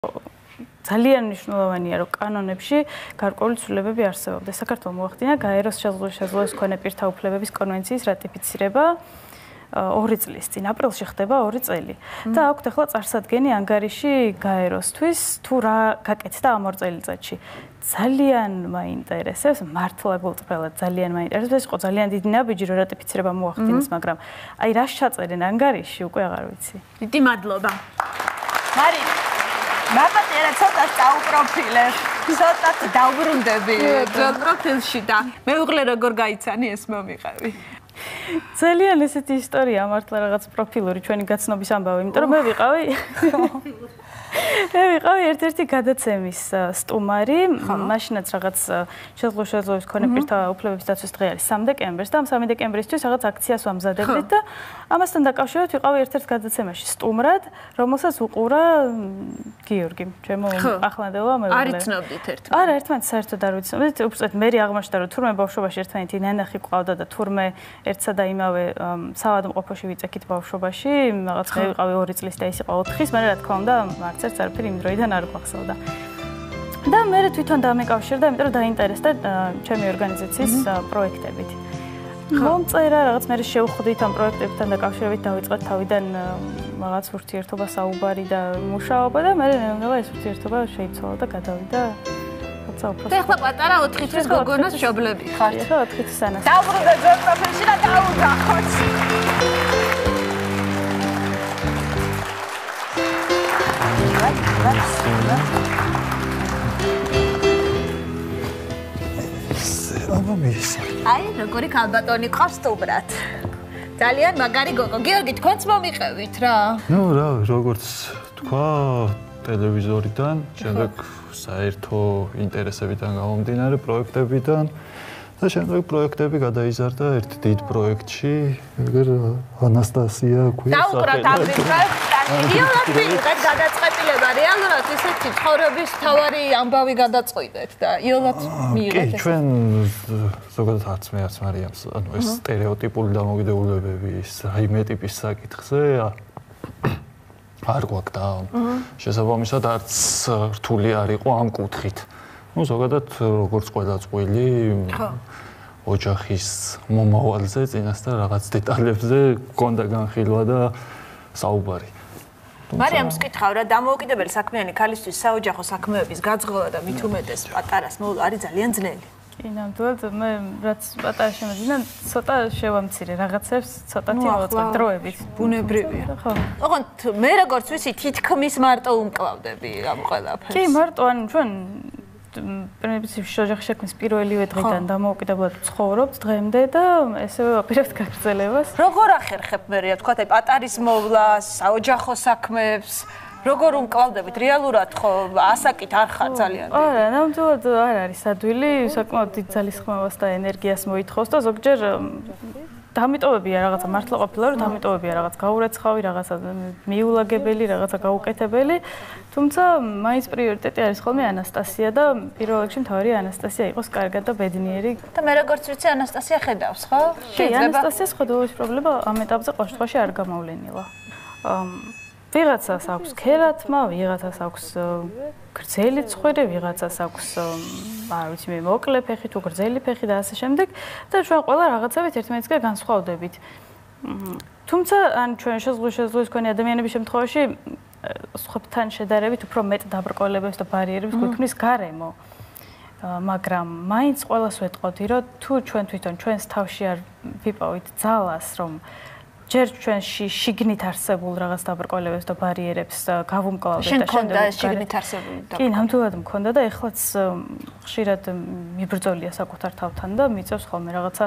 ძალიან მნიშვნელოვანია, რომ კანონებში გარკვეული ცვლილებები არსებობდეს. საქართველოს მოახდინა გაეროს შეზღუდვის მქონე პირთა უფლებების კონვენციის რატიფიცირება 2 წლის წინ, აპრილში ხდება 2 წელი. და აქვთ ახლა წარსადგენი ანგარიში გაეროსთვის, თუ რა გაკეთდა ამ 2 წელიწადში. ძალიან მაინტერესებს, მართლა გულწრფელად ძალიან მაინტერესებს, იყო ძალიან დიდი ნაბიჯი, რომ რატიფიცირება მოახდინეს, მაგრამ აი რას ჩაწერენ ანგარიში, უკვე აღარ ვიცი. დიდი მადლობა. მარი მაპატერა ცოტა წაუპროფილე. ცოტა დავბრუნდები პროფილში და მეუღლე როგორ გაიცანი ეს მომიყევი. ძალიან ესეთი ისტორია მართლა რაღაც პროფილური ჩვენი გაცნობის ამბავი, იმიტომ რომ მე ვიყავი ერთ-ერთი გადაცემის სტუმარი, მაშინაც რაღაც შეზღუდვის მქონე პირთა უფლებების დაცვის დღე არის 3 დეკემბერს და ამ 3 დეკემბრისთვის რაღაც აქციას ვამზადებდით და ამასთან დაკავშირებით ვიყავი ერთ-ერთ გადაცემაში სტუმრად, რომელსაც უყურა გიორგი, ჩემო ახლანდელო მეუღლე. არ იცნობდით ერთმანეთს? არა, ერთმანეთს საერთოდ არ ვიცნობდით. უბრალოდ მე აღმოჩნდა, რომ თურმე ბავშვობაში ერთმანეთი ნანახი ყავდა და თურმე ერთსა და იმავე საავადმყოფოში ვიწექით ბავშვობაში, რაღაც მე ვიყავი 2 წლის და ის იყო 4-ის, მაგრამ რა თქმა უნდა, არც არაფერი იმ დროიდან არ გვახსოვდა. და მე თვითონ დამეკავშირდა, იმიტომ რომ დაინტერესდა ჩემი ორგანიზაციის პროექტებით. მომწერა რაღაც მე შევხვდით ამ პროექტებთან დაკავშირებით დავიწყეთ თავიდან რაღაც ურთიერთობა საუბარი და მუშაობა და მე ნელა ეს ურთიერთობა შეიცვალა და გადავიდა როცა უფრო და ახლა პატარა 4 წლის გოგონას შობლები ხართ. ახლა 4 წლის ანას. დავბრუნდა ძველ პროფილში და დაუძახოთ. აი, როგორი ქალბატონი ყავს სტუმრად. ძალიან მაგარი გოგო. გიორგი, თქვენც მომიყევით რა. ნუ რა, როგორც თქვა, ტელევიზორიდან, შემდეგ საერთო ინტერესებიდან გამომდინარე პროექტებიდან და შემდეგ პროექტები გადაიზარდა ერთ დიდ პროექტში, ეგერ ანასტასია ქვია. დაუყრათ ამ პროექტს. რეალურად ვიღეთ გადაწყვეტილება, რეალურად ისეთი ცხოვრების თავარი ამბავი გადაწყვეტეთ და იოლად მიიღეთ. კი, ჩვენ ზოგადად არც მარიამს, ანუ ეს სტერეოტიპული დამოკიდებულებები რაიმე ტიპის საკითხზე არ გვაქვს და შესაბამისად არც რთული არ იყო ამ კუთხით. ну ზოგადად როგორც ყველა წყვილი ოჯახის მომავალზე წინასწარ რაღაც დეტალებზე გქონდა განხილვა და საუბარი. მარიამს კითხავ რა დამოუკიდებელი საქმიანი ქალისთვის საოჯახო საქმეების გაძღვა და მით უმეტეს პატარას მოვლა არის ძალიან ძნელი. კი, ნამდვილად მე რაც პატარა შემოძინა, ცოტა შევამცირე რაღაცებს, ცოტათი მოვაწყებ დროებით. ბუნებრივია. ხო. ოღონდ მე როგორც ვიცი, თითქმის მარტო უმკლავდები ამ ყველაფერს. კი, მარტო ან ჩვენ პრინციპში ოჯახის შექმნის პირველივე დღიდან დამოუკიდებლად ცხოვრობთ დღემდე და ესევე ვაპირებთ გაგრძელებას. როგორ ახერხებ მე რა თქვა, აი პატარის მოვლას, საოჯახო საქმეებს, როგორ უმკლავდებით რეალურად ხო ასაკით არ ხარ ძალიან დიდი. არა, ნამდვილად არ არის ადვილი, საკმაოდ დიდ ძალისხმევას და ენერგიას მოითხოვს და ზოგჯერ დამიტოვებია რაღაცა მართლა ყოფილა რომ დამიტოვებია რაღაც გაურეცხავი, რაღაცა მიულაგებელი, რაღაცა გაუკეთებელი, თუმცა მაინც პრიორიტეტი არის ხოლმე ანასტასია და პირველ რიგში მთავარი ანასტასია იყოს კარგად და ბედნიერი. და მე როგორც ვიცი ანასტასია ხედავს, ხო? კი, ანასტასიას ხედავების პრობლემა ამ ეტაპზე ყოველ შემთხვევაში არ გამოვლენილა. ვიღაცას აქვს ქერათმა, ვიღაცას აქვს გრძელი ცხვირი, ვიღაცას აქვს არ ვიცი მე მოკლე ფეხი თუ გრძელი ფეხი და ასე შემდეგ და ჩვენ ყველა რაღაცებით ერთმანეთსგან განსხვავდებით. თუმცა ან ჩვენ შეზღუდვის მქონე ადამიანების შემთხვევაში სხვებთან შედარებით უფრო მეტ დაბრკოლებებს და ბარიერებს გვიქმნის გარემო. მაგრამ მაინც ყველას ვეტყოდი, რომ თუ ჩვენ თვითონ ჩვენს თავში არ ვიპოვით ძალას, რომ ჯერ ჩვენში შიგნით არსებულ რაღაც დაბრკოლებებს და ბარიერებს გავუმკლავდეთ და შემდეგ შიგნით არსებული და კი, ნამდვილად მქონდა და ეხლაც ხშირად მიბრძოლია საკუთარ თავთან და მიწევს ხოლმე რაღაცა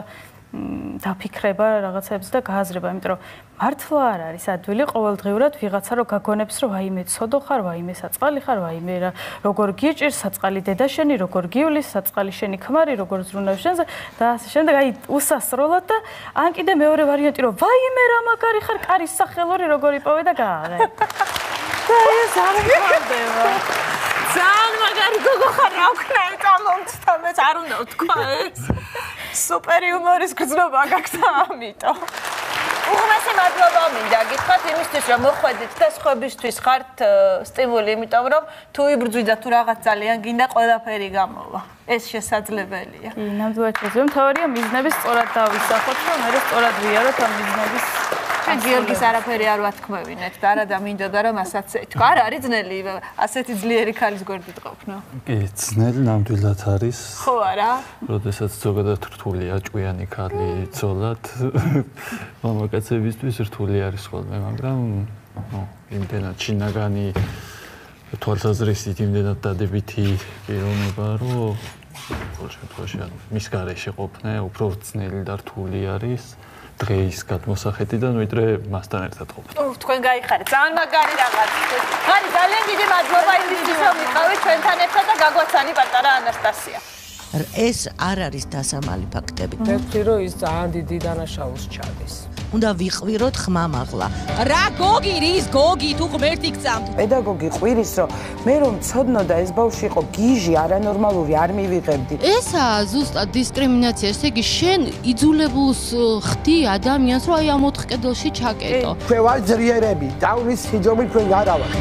დაფიქრება რაღაცებს და გააზრება, იმიტომ რომ მართლა არ არის ადვილი ყოველდღიურად ვიღაცა რო გაგონებს რომ ვაიმე ცოდო ხარ, ვაიმე საწყალი ხარ, ვაიმე რა როგორ გიჭირს საწყალი დედა შენი, როგორ გიulis საწყალი შენი ქმარი, როგორ ზრუნავს შენზე და ასე შემდეგ, აი უსასროლოდ და ან კიდე მეორე ვარიანტი რომ ვაიმე რა მაგარი ხარ, კარის სახელორი როგორ იპოვე და გააღე. და ეს არ მქონდება. ძალიან მაგარი გოგო ხარ, რა ვქნა წამომცდა, მეც არ უნდა ვთქვა ეს. სუპერ იუმორის გრძნობა გაქვს ამიტომ. უღმესი მადლობა მინდა გითხრათ იმისთვის რომ მოხვედით და სხვებისთვის ხართ სტიმული იმიტომ რომ თუ იბრძვიდა თუ რაღაც ძალიან გინდა ყველაფერი გამოვა ეს შესაძლებელია კი ნამდვილად შესაძლოა მთავარია მიზნების სწორად დავისახოთ და მე სწორად ვიაროთ ამ მიზნების ჩვენ გიორგის არაფერი არ ვათქმევინეთ და არა და მინდოდა რომ ასაც ეთქვა არ არის ძნელი ასეთი ძლიერი ქალის გვერდით ყოფნა კი ძნელი ნამდვილად არის ხო არა როდესაც ზოგადად რთულია ჭკვიანი ქალი ცოლად მამაკაცებისთვის რთული არის ხოლმე მაგრამ იმდენად შინაგანი თვალსაზრისით იმდენად დადებითი პიროვნება რომ ყოველ შემთხვევაში მის გარეშე ყოფნა უფრო ძნელი და რთული არის დღეის გადმოსახედიდან ვიდრე მასთან ერთად ყოფნა. თქვენ გაიხარეთ. ძალიან მაგარი რაღაც. ხარი ძალიან დიდი მადლობა იმისთვის რომ იყავით ჩვენთან ერთად და გაგვაცანი პატარა ანასტასია. ეს არ არის დასამალი ფაქტები. მე ვთქვი რომ ის ძალიან დიდი დანაშაულს ჩადის. უნდა ვიყვიროთ ხმამაღლა. რა გოგი რის გოგი თუ ღმერთი გწამთ. პედაგოგი ყვირის რომ მე რომ ცოდნოდა ეს ბავშვი იყო გიჟი არანორმალური არ მივიღებდი. ესაა ზუსტად დისკრიმინაცია, ესე იგი შენ იძულებულს ხდი ადამიანს რომ აი ამ 4 კედელში ჩაკეტო. ჩვენ ვარ ძლიერები, დავნის სიძომი ჩვენ არა ვარ.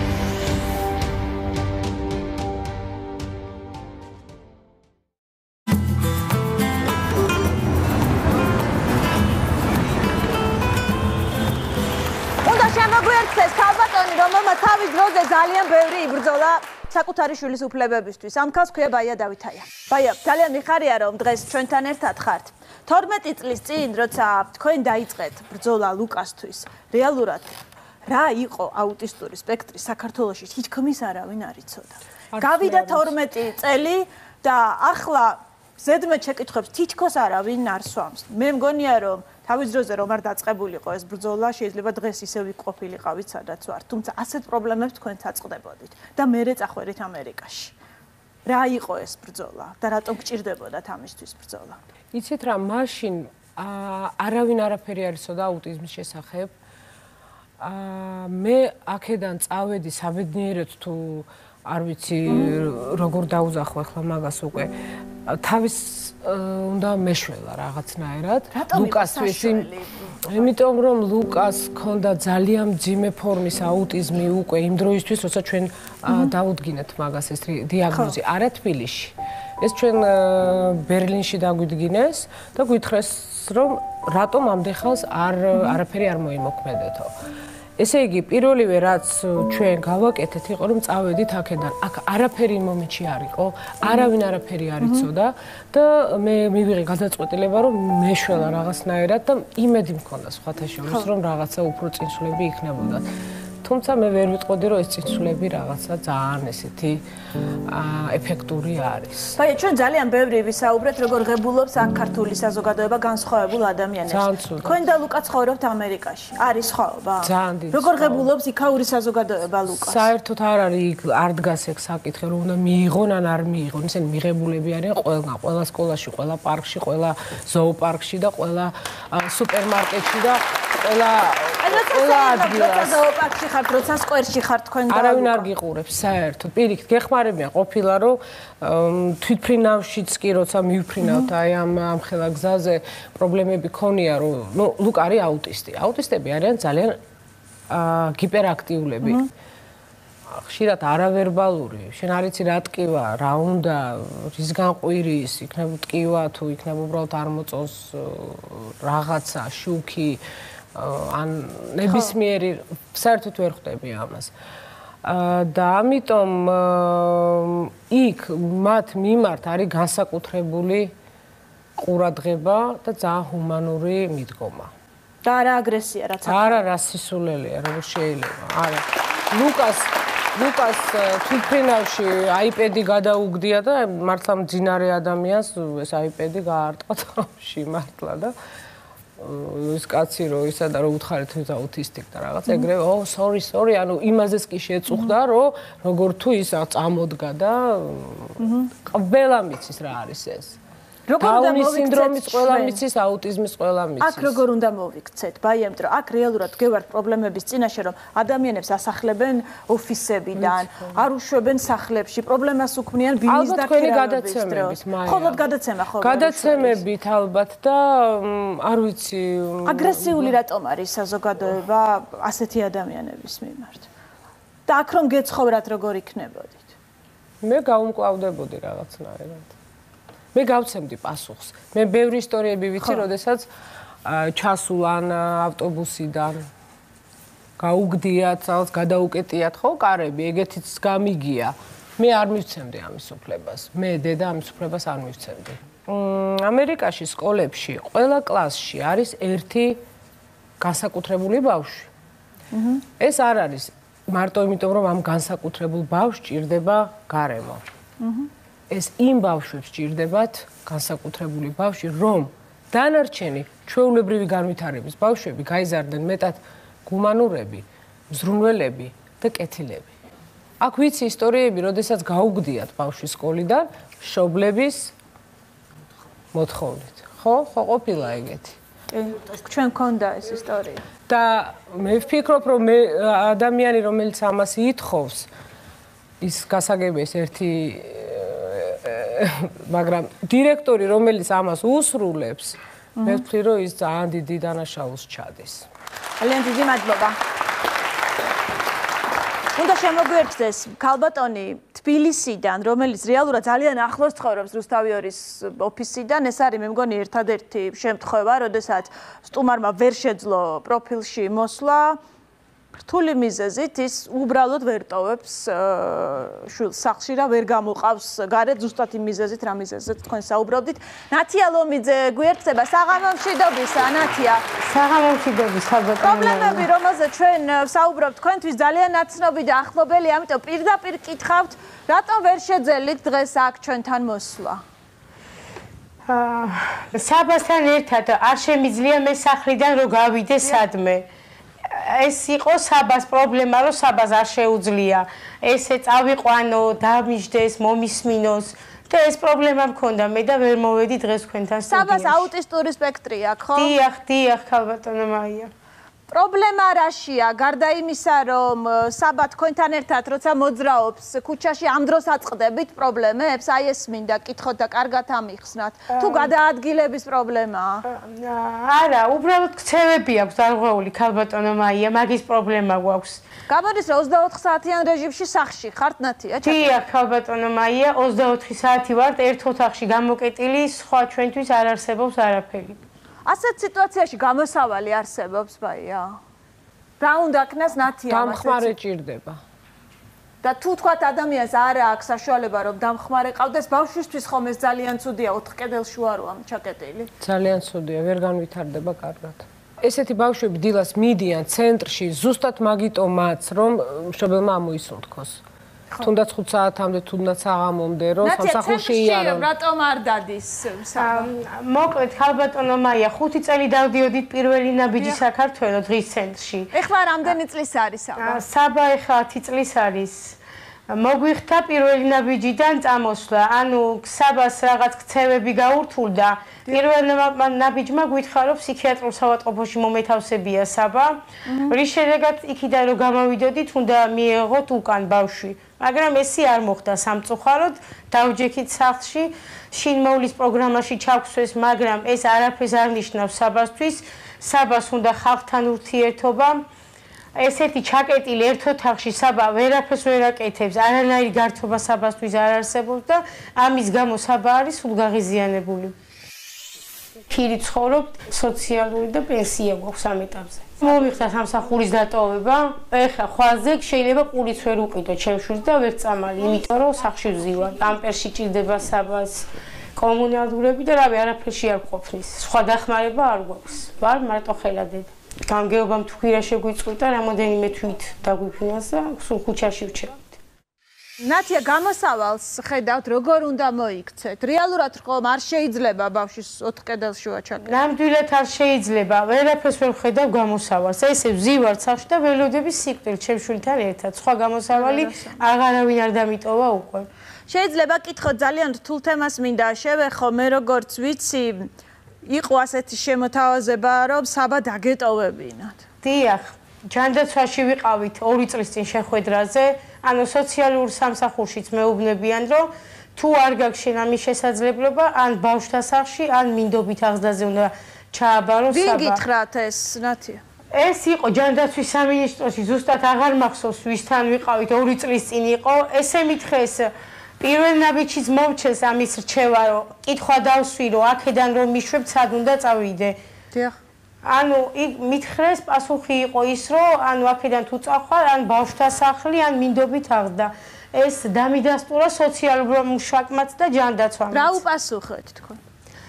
თავის დროზე ძალიან ბევრი იბრძოლა საკუთარი შვილის უფლებებისთვის. ამ ქალს ქვია ბაია დავითაია. ბაია, ძალიან მიხარია რომ დღეს ჩვენთან ერთად ხართ. 12 წლის წინ, როცა თქვენ დაიწყეთ ბრძოლა ლუკასთვის, რეალურად რა იყო აუტისტური სპექტრი საქართველოში თითქმის არავინ არ იცოდა. გავიდა 12 წელი და ახლა ზედმეტ შეკითხვებს თითქოს არავინ არ სვამს. მე მგონია რომ თავის დროზე რომ არ დაწყებულიყო ეს ბრძოლა, შეიძლება დღეს ისე ვიყოფილიყავით სადაც ვართ, თუმცა ასეთ პრობლემებს თქვენ წაწყდებოდით და მერე წახვერით ამერიკაში. რა იყო ეს ბრძოლა და რატომ გჭირდებოდათ ამისთვის ბრძოლა? იცით რა, მაშინ არავინ არაფერი არ იცოდა აუტიზმის შესახებ. მე აქედან წავედი საბედნიეროდ თუ არ ვიცი როგორ დაუძახო ახლა მაგას უკვე თავის უნდა მეშველა რაღაცნაირად ლუკასთვის იმიტომ რომ ლუკას ჰქონდა ძალიან მძიმე ფორმის აუტიზმი უკვე იმ დროისთვის როცა ჩვენ დაუდგინეთ მაგას ეს დიაგნოზი არა თბილისში ეს ჩვენ ბერლინში დაგვიდგინეს და გვითხრეს რომ რატომ ამდენ ხანს არაფერი არ მოიმოქმედეთო ესე იგი პირველივე რაც ჩვენ გავაკეთეთ იყო რომ წავედით აქედან აქ არაფერი იმ მომენტში არ იყო არავინ არაფერი არ იცოდა და მე მივიღე გადაწყვეტილება რომ მეშველა რაღაცნაირად და იმედი მქონდა სხვათა შორის რომ რაღაცა უფრო წინსვლები იქნებოდა თუმცა მე ვერ ვიტყოდი რომ ეს წინსვლები რაღაცა ძალიან ესეთი ეფექტური არის. ბაია ჩვენ ძალიან ბევრი ვისაუბრეთ როგორ ღებულობს აქ ქართული საზოგადოება განსხვავებულ ადამიანებს. თქვენ და ლუკა ცხოვრობთ ამერიკაში. არის სხვაობა? ძალიან დიდი. როგორ ღებულობს იქაური საზოგადოება ლუკას? საერთოდ არ არის არ დგას ეგ საკითხი რომ უნდა მიიღონ ან არ მიიღონ. ისინი მიღებულები არიან ყველა სკოლაში, ყველა პარკში, ყველა ზოოპარკში და ყველა სუპერმარკეტში და ყველა ადგილას. ზოოპარკში ხართ, როცა სკვერში ხართ თქვენ და არავინ არ გიყურებს საერთოდ. პირიქით გეხმარებიან ყოფილა რომ თვითფრინავშიც კი როცა მივფრინავთ აი ამ ხელა გზაზე პრობლემები ქონია რომ ნუ ლუკა არის აუტისტი. აუტისტები არიან ძალიან ჰიპერაქტიულები. ხშირად არავერბალური. შენ არ იცი რა ტკივა, რა უნდა, რისგან ყვირის, იქნება ტკივა თუ იქნება უბრალოდ არ მოწონს რაღაცა, შუქი ან ნებისმიერი საერთოდ ვერ ხვდები ამას. და ამიტომ იქ მათ მიმართ არის განსაკუთრებული ყურადღება და ძალიან ჰუმანური მიდგომა. და არა აგრესია რაც არა რასისულელია როგორ შეიძლება. არა. ლუკას თვითფრინავში აიპედი გადაუგდია და მართლა მძინარე ადამიანს ეს აიპედი გაარტყა თავში მართლა და ის კაცი რო ისა და რო უთხარით თვითონ აუტისტიკ და რაღაც ეგრევე sorry ანუ იმაზეც კი შეწუხდა რომ როგორ თუ ის წამოდგა და ყველა მიცის რა არის ეს დაუნის სინდრომის ყველა მიცის, აუტიზმის ყველა მიცის. აქ როგორ უნდა მოვიქცეთ? ბაიემ, რომ აქ რეალურად გევართ პრობლემების წინაშე, რომ ადამიანებს ასახლებენ ოფისებიდან, არ უშვებენ სახლებში, პრობლემას უქმნიან ბიზნეს დაქირავების დროს. მხოლოდ გადაცემა ხო? გადაცემებით ალბათ და არ ვიცი. აგრესიული რატომ არის საზოგადოება ასეთი ადამიანების მიმართ? და აქ რომ გეცხოვრათ, როგორ იქნებოდით? მე გაუმკლავდებოდი რაღაცნაირად. მე გავცემდი პასუხს. მე ბევრი ისტორიები ვიცი, როდესაც ჩასულან ავტობუსიდან გაუგდიათ, რაღაც გადაუკეტიათ, ხო, კარები, ეგეთიც გამიგია. მე არ მივცემდი ამის უფლებას. მე დედა ამის უფლებას არ მივცემდი. ამერიკაში სკოლებში ყველა კლასში არის ერთი განსაკუთრებული ბავშვი. ეს არ არის მარტო იმიტომ, რომ ამ განსაკუთრებულ ბავშვს ჭირდება გარემო. ეს იმ ბავშვებს ჭირდებათ განსაკუთრებული ბავშვი, რომ დანარჩენი ჩვეულებრივი განვითარების ბავშვები გაიზარდნენ მეტად გუმანურები, მზრუნველები და კეთილები. აქ ვიცი ისტორიები, როდესაც გაუგდიათ ბავშვი სკოლიდან მშობლების მოთხოვნით. ხო ყოფილა ეგეთი. ჩვენ გქონდა ეს ისტორია. და მე ვფიქრობ, რომ ადამიანი, რომელიც ამას ითხოვს, ის გასაგებია ერთი მაგრამ დირექტორი, რომელიც ამას უსრულებს, მე ვფიქრე, რომ ის ძალიან დიდი დანაშაულს ჩადის. ძალიან დიდი მადლობა. უნდა შემოგვიერთდეს ქალბატონი თბილისიდან, რომელიც რეალურად ძალიან ახლოს ცხოვრობს რუსთავიორის ოფისიდან. ეს არის მე მგონი ერთადერთი შემთხვევა, როდესაც სტუმარმა ვერ შეძლო პროფილში მოსვლა. რთული მიზეზით ის უბრალოდ ვერ ტოვებს შვილს სახლში და ვერ გამოყავს გარეთ ზუსტად იმ მიზეზით, რა მიზეზით თქვენ საუბრობდით. ნათია ლომიძე გვერდება საღამომშვიდობისა, ნათია. საღამომშვიდობისა, პრობლემები, რომელზეც ჩვენ საუბრობთ, თქვენთვის ძალიან ნაცნობი და ახლობელი, ამიტომ პირდაპირ კითხავთ, რატომ ვერ შეძელით დღეს აქ ჩვენთან მოსვლა? საბასთან ერთად არ შემიძლია მე სახლიდან რომ გავიდე სადმე. ეს იყო საბას პრობლემა, რომ საბას არ შეუძლია. ესე წავიყვანო, დამიждდეს, მომისმინოს და ეს პრობლემა მქონდა მე და ვერ მოვედი დღეს თქვენთან სტუდიაში. საბას აუტისტური სპექტრი აქვს, ხო? დიახ, ქალბატონო მაია. პრობლემა რაშია? გარდა იმისა, რომ საბა თქვენთან ერთად როცა მოძრაობს ქუჩაში, ამ დროს აწყდებით პრობლემებს, აი ეს მინდა კითხოთ და კარგად ამიხსნათ. თუ გადაადგილების პრობლემაა? არა, უბრალოდ ქცევები აქვს დარღვეული ქალბატონო მაია, მაგის პრობლემა გვაქვს. გამოდის რომ 24 საათიან რეჟიმში სახლში ხართ, ნათია? დიახ, ქალბატონო მაია, 24 საათი ვართ ერთ ოთახში გამოკეტილი, სხვა ჩვენთვის არ არსებობს არაფერი. ასეთ სიტუაციაში გამოსავალი არსებობს, ბაია? რა უნდა ქნას ნათია? დამხმარე ჭირდება. და თუ თქვათ ადამიანს არ აქვს საშუალება რომ დამხმარე ყავდეს, ბავშვისთვის ხომ ეს ძალიან ცუდია, 4 კედელში ვაროა ჩაკეტილი. ძალიან ცუდია, ვერ განვითარდება კარგად. ესეთი ბავშვები დილას მიდიან ცენტრში, ზუსტად მაგიტომაც, რომ მშობელმა ამოისუნთქოს. თუნდაც 5 საათამდე, თუნდაც საღამომდე, რომ სამსახურში იარონ. რატომ არ დადის? მოკლედ, ქალბატონო მაია, 5 წელი დავდიოდით პირველი ნაბიჯი საქართველოს დღის ცენტრში. ეხლა რამდენი წლის არის საბა? საბა ეხლა 10 წლის არის. მოგვიხდა პირველი ნაბიჯიდან წამოსვლა, ანუ საბას რაღაც ქცევები გაურთულდა. პირველ ნაბიჯმა გვითხრა, რომ ფსიქიატრულ საავადმყოფოში მომეთავსებია საბა. რის შედეგად იქიდან რომ გამოვიდოდით, უნდა მიეღოთ უკან ბავშვი. მაგრამ ესე არ მოხდა სამწუხაროდ, დავჯექით სახლში, შინმოვლის პროგრამაში ჩავქვსეს, მაგრამ ეს არაფერს არ ნიშნავს საბასთვის. საბას უნდა ხალხთან ურთიერთობა. ესეთი ჩაკეტილი ერთ ოთახში საბა ვერაფერს ვერ აკეთებს, არანაირი გართობა საბასთვის არ არსებობს და ამის გამო საბა არის სულ გაღიზიანებული. ფირი ცხოვრობ, სოციალური და პენსია გვაქვს ამ ეტაპზე. მომიხდა სამსახურის დატოვება, ეხლა ხვალზე შეიძლება ყურიც ვერ უყიდო ჩემშვილს და ვერ წამალი, იმიტომ რომ სახლში ვზივარ. ამპერში ჭირდება საბას კომუნალურები და რავი, არაფერში არ ყოფნის. სხვა დახმარება არ გვაქვს. ვარ მარტო ხელადები. გამგეობამ თუ ხვირა შეგვიწყვიტა, რამოდენიმე თვით დაგვიფინანსა, სულ ქუჩაში ვჩევით. ნათია გამოსავალს ხედავთ როგორ უნდა მოიქცეთ რეალურად ხომ არ შეიძლება ბავშვის 4 კედელში ვაჩაკეთ ნამდვილად არ შეიძლება ვერაფერს ვერ ხედავ გამოსავალს ესე ვზივარ სახში და ველოდები სიკვდილ ჩემ შვილთან ერთად სხვა გამოსავალი აღარავინ არ დამიტოვა უკვე შეიძლება კითხოთ ძალიან რთულ თემას მინდა შევეხო მე როგორც ვიცი იყო ასეთი შემოთავაზება რომ საბა დაგეტოვებინათ დიახ ჯანდაცვაში ვიყავით 2 წლის წინ შეხვედრაზე ანუ სოციალურ სამსახურშიც მეუბნებიან რომ თუ არ გაქვს შენ ამის შესაძლებლობა ან ბავშვთა სახლში ან მინდობით აღზრდაზე უნდა ჩააბარო საბა ვინ გითხრათ ეს ნათია ეს იყო ჯანდაცვის სამინისტროში ზუსტად აღარ მახსოვს ვისთან ვიყავით 2 წლის წინ იყო ესე მითხეს პირველ ნაბიჯს მოვჩეს ამის რჩევა რომ კითხვა დავსვი რომ აქედან რომ მიშვებ სად უნდა წავიდე დიახ ანუ მითხრეს პასუხი იყო ის რომ ანუ აქედან თუ წახვალ ან ბავშვთა სახლი ან მინდობით აღზრდა ეს დამიდასტურა სოციალურ მუშაკმაც და ჯანდაცვამ რა უპასუხეთ თქვენ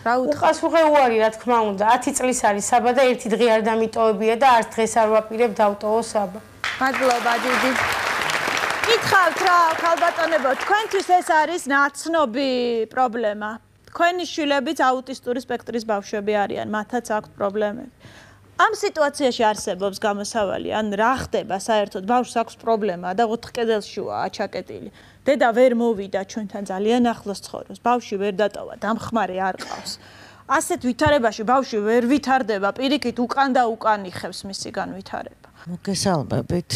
რა უპასუხე უარი რა თქმა უნდა 10 წლის არის საბა და ერთი დღე არ დამიტოვებია და არც დღეს არ ვაპირებ დავტოვო საბა მადლობა დიდი კითხავთ რა ქალბატონებო თქვენთვის ეს არის ნაცნობი პრობლემა თქვენი შვილებიც აუტისტური სპექტრის ბავშვები არიან მათაც აქვთ პრობლემები ამ სიტუაციაში არსებობს გამოსავალი ან რა ხდება საერთოდ ბავშვს აქვს პრობლემა და 4 კედელშია აჩაკეტილი დედა ვერ მოვიდა ჩვენთან ძალიან ახლოს ცხოვრობს ბავშვი ვერ დატოვა დამხმარე არ ყავს ასეთ ვითარებაში ბავშვი ვერ ვითარდება პირიქით უკან და უკან იხევს მისი განვითარება მოგესალმებით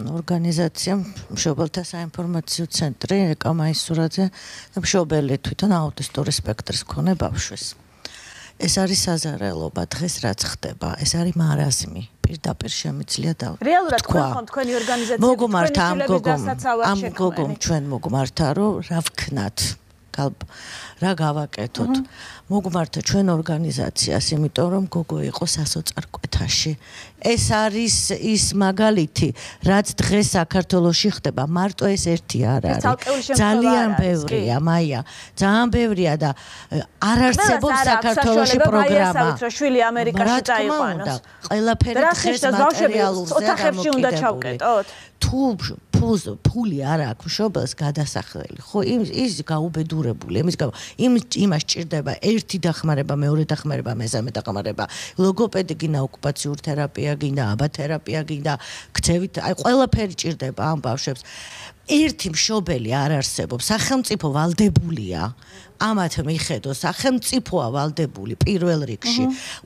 ორგანიზაცია მშობელთა საინფორმაციო ცენტრი ეკამაისურაძე და მშობელი თვითონ აუტისტური სპექტრის მქონე ბავშვის ეს არის საზარელობა დღეს რაც ხდება ეს არის მარაზმი პირდაპირ შემიძლია და რეალურად თქვენ თქვენი ორგანიზაცია ამ გოგომ ჩვენ მოგმართა რომ რა ვქნათ რა გავაკეთოთ მოგმართა ჩვენ ორგანიზაციას იმიტომ რომ გოგო იყო სასოწარკვეთაში ეს არის ის მაგალითი რაც დღეს საქართველოში ხდება მარტო ეს ერთი არ არის ძალიან ბევრია მაია ძალიან ბევრია და არ არსებობს საქართველოში პროგრამა შვილი ამერიკაში წაიყვანოს ყველაფერი დღეს მატერიალურზე ოთახებში უნდა ჩავკეტოთ თუ ფული არ აქვს მშობელს გადასახლელი ხო ის გაუბედურებული იმას ჭირდება ერთი დახმარება მეორე დახმარება მესამე დახმარება ლოგოპედი გინდა ოკუპაციურ თერაპია გინდა აბათერაპია გინდა ქცევით აი ყველაფერი ჭირდება ამ ბავშვებს ერთი მშობელი არ არსებობს სახელმწიფო ვალდებულია ამათ მიხედო სახელმწიფოა ვალდებული პირველ რიგში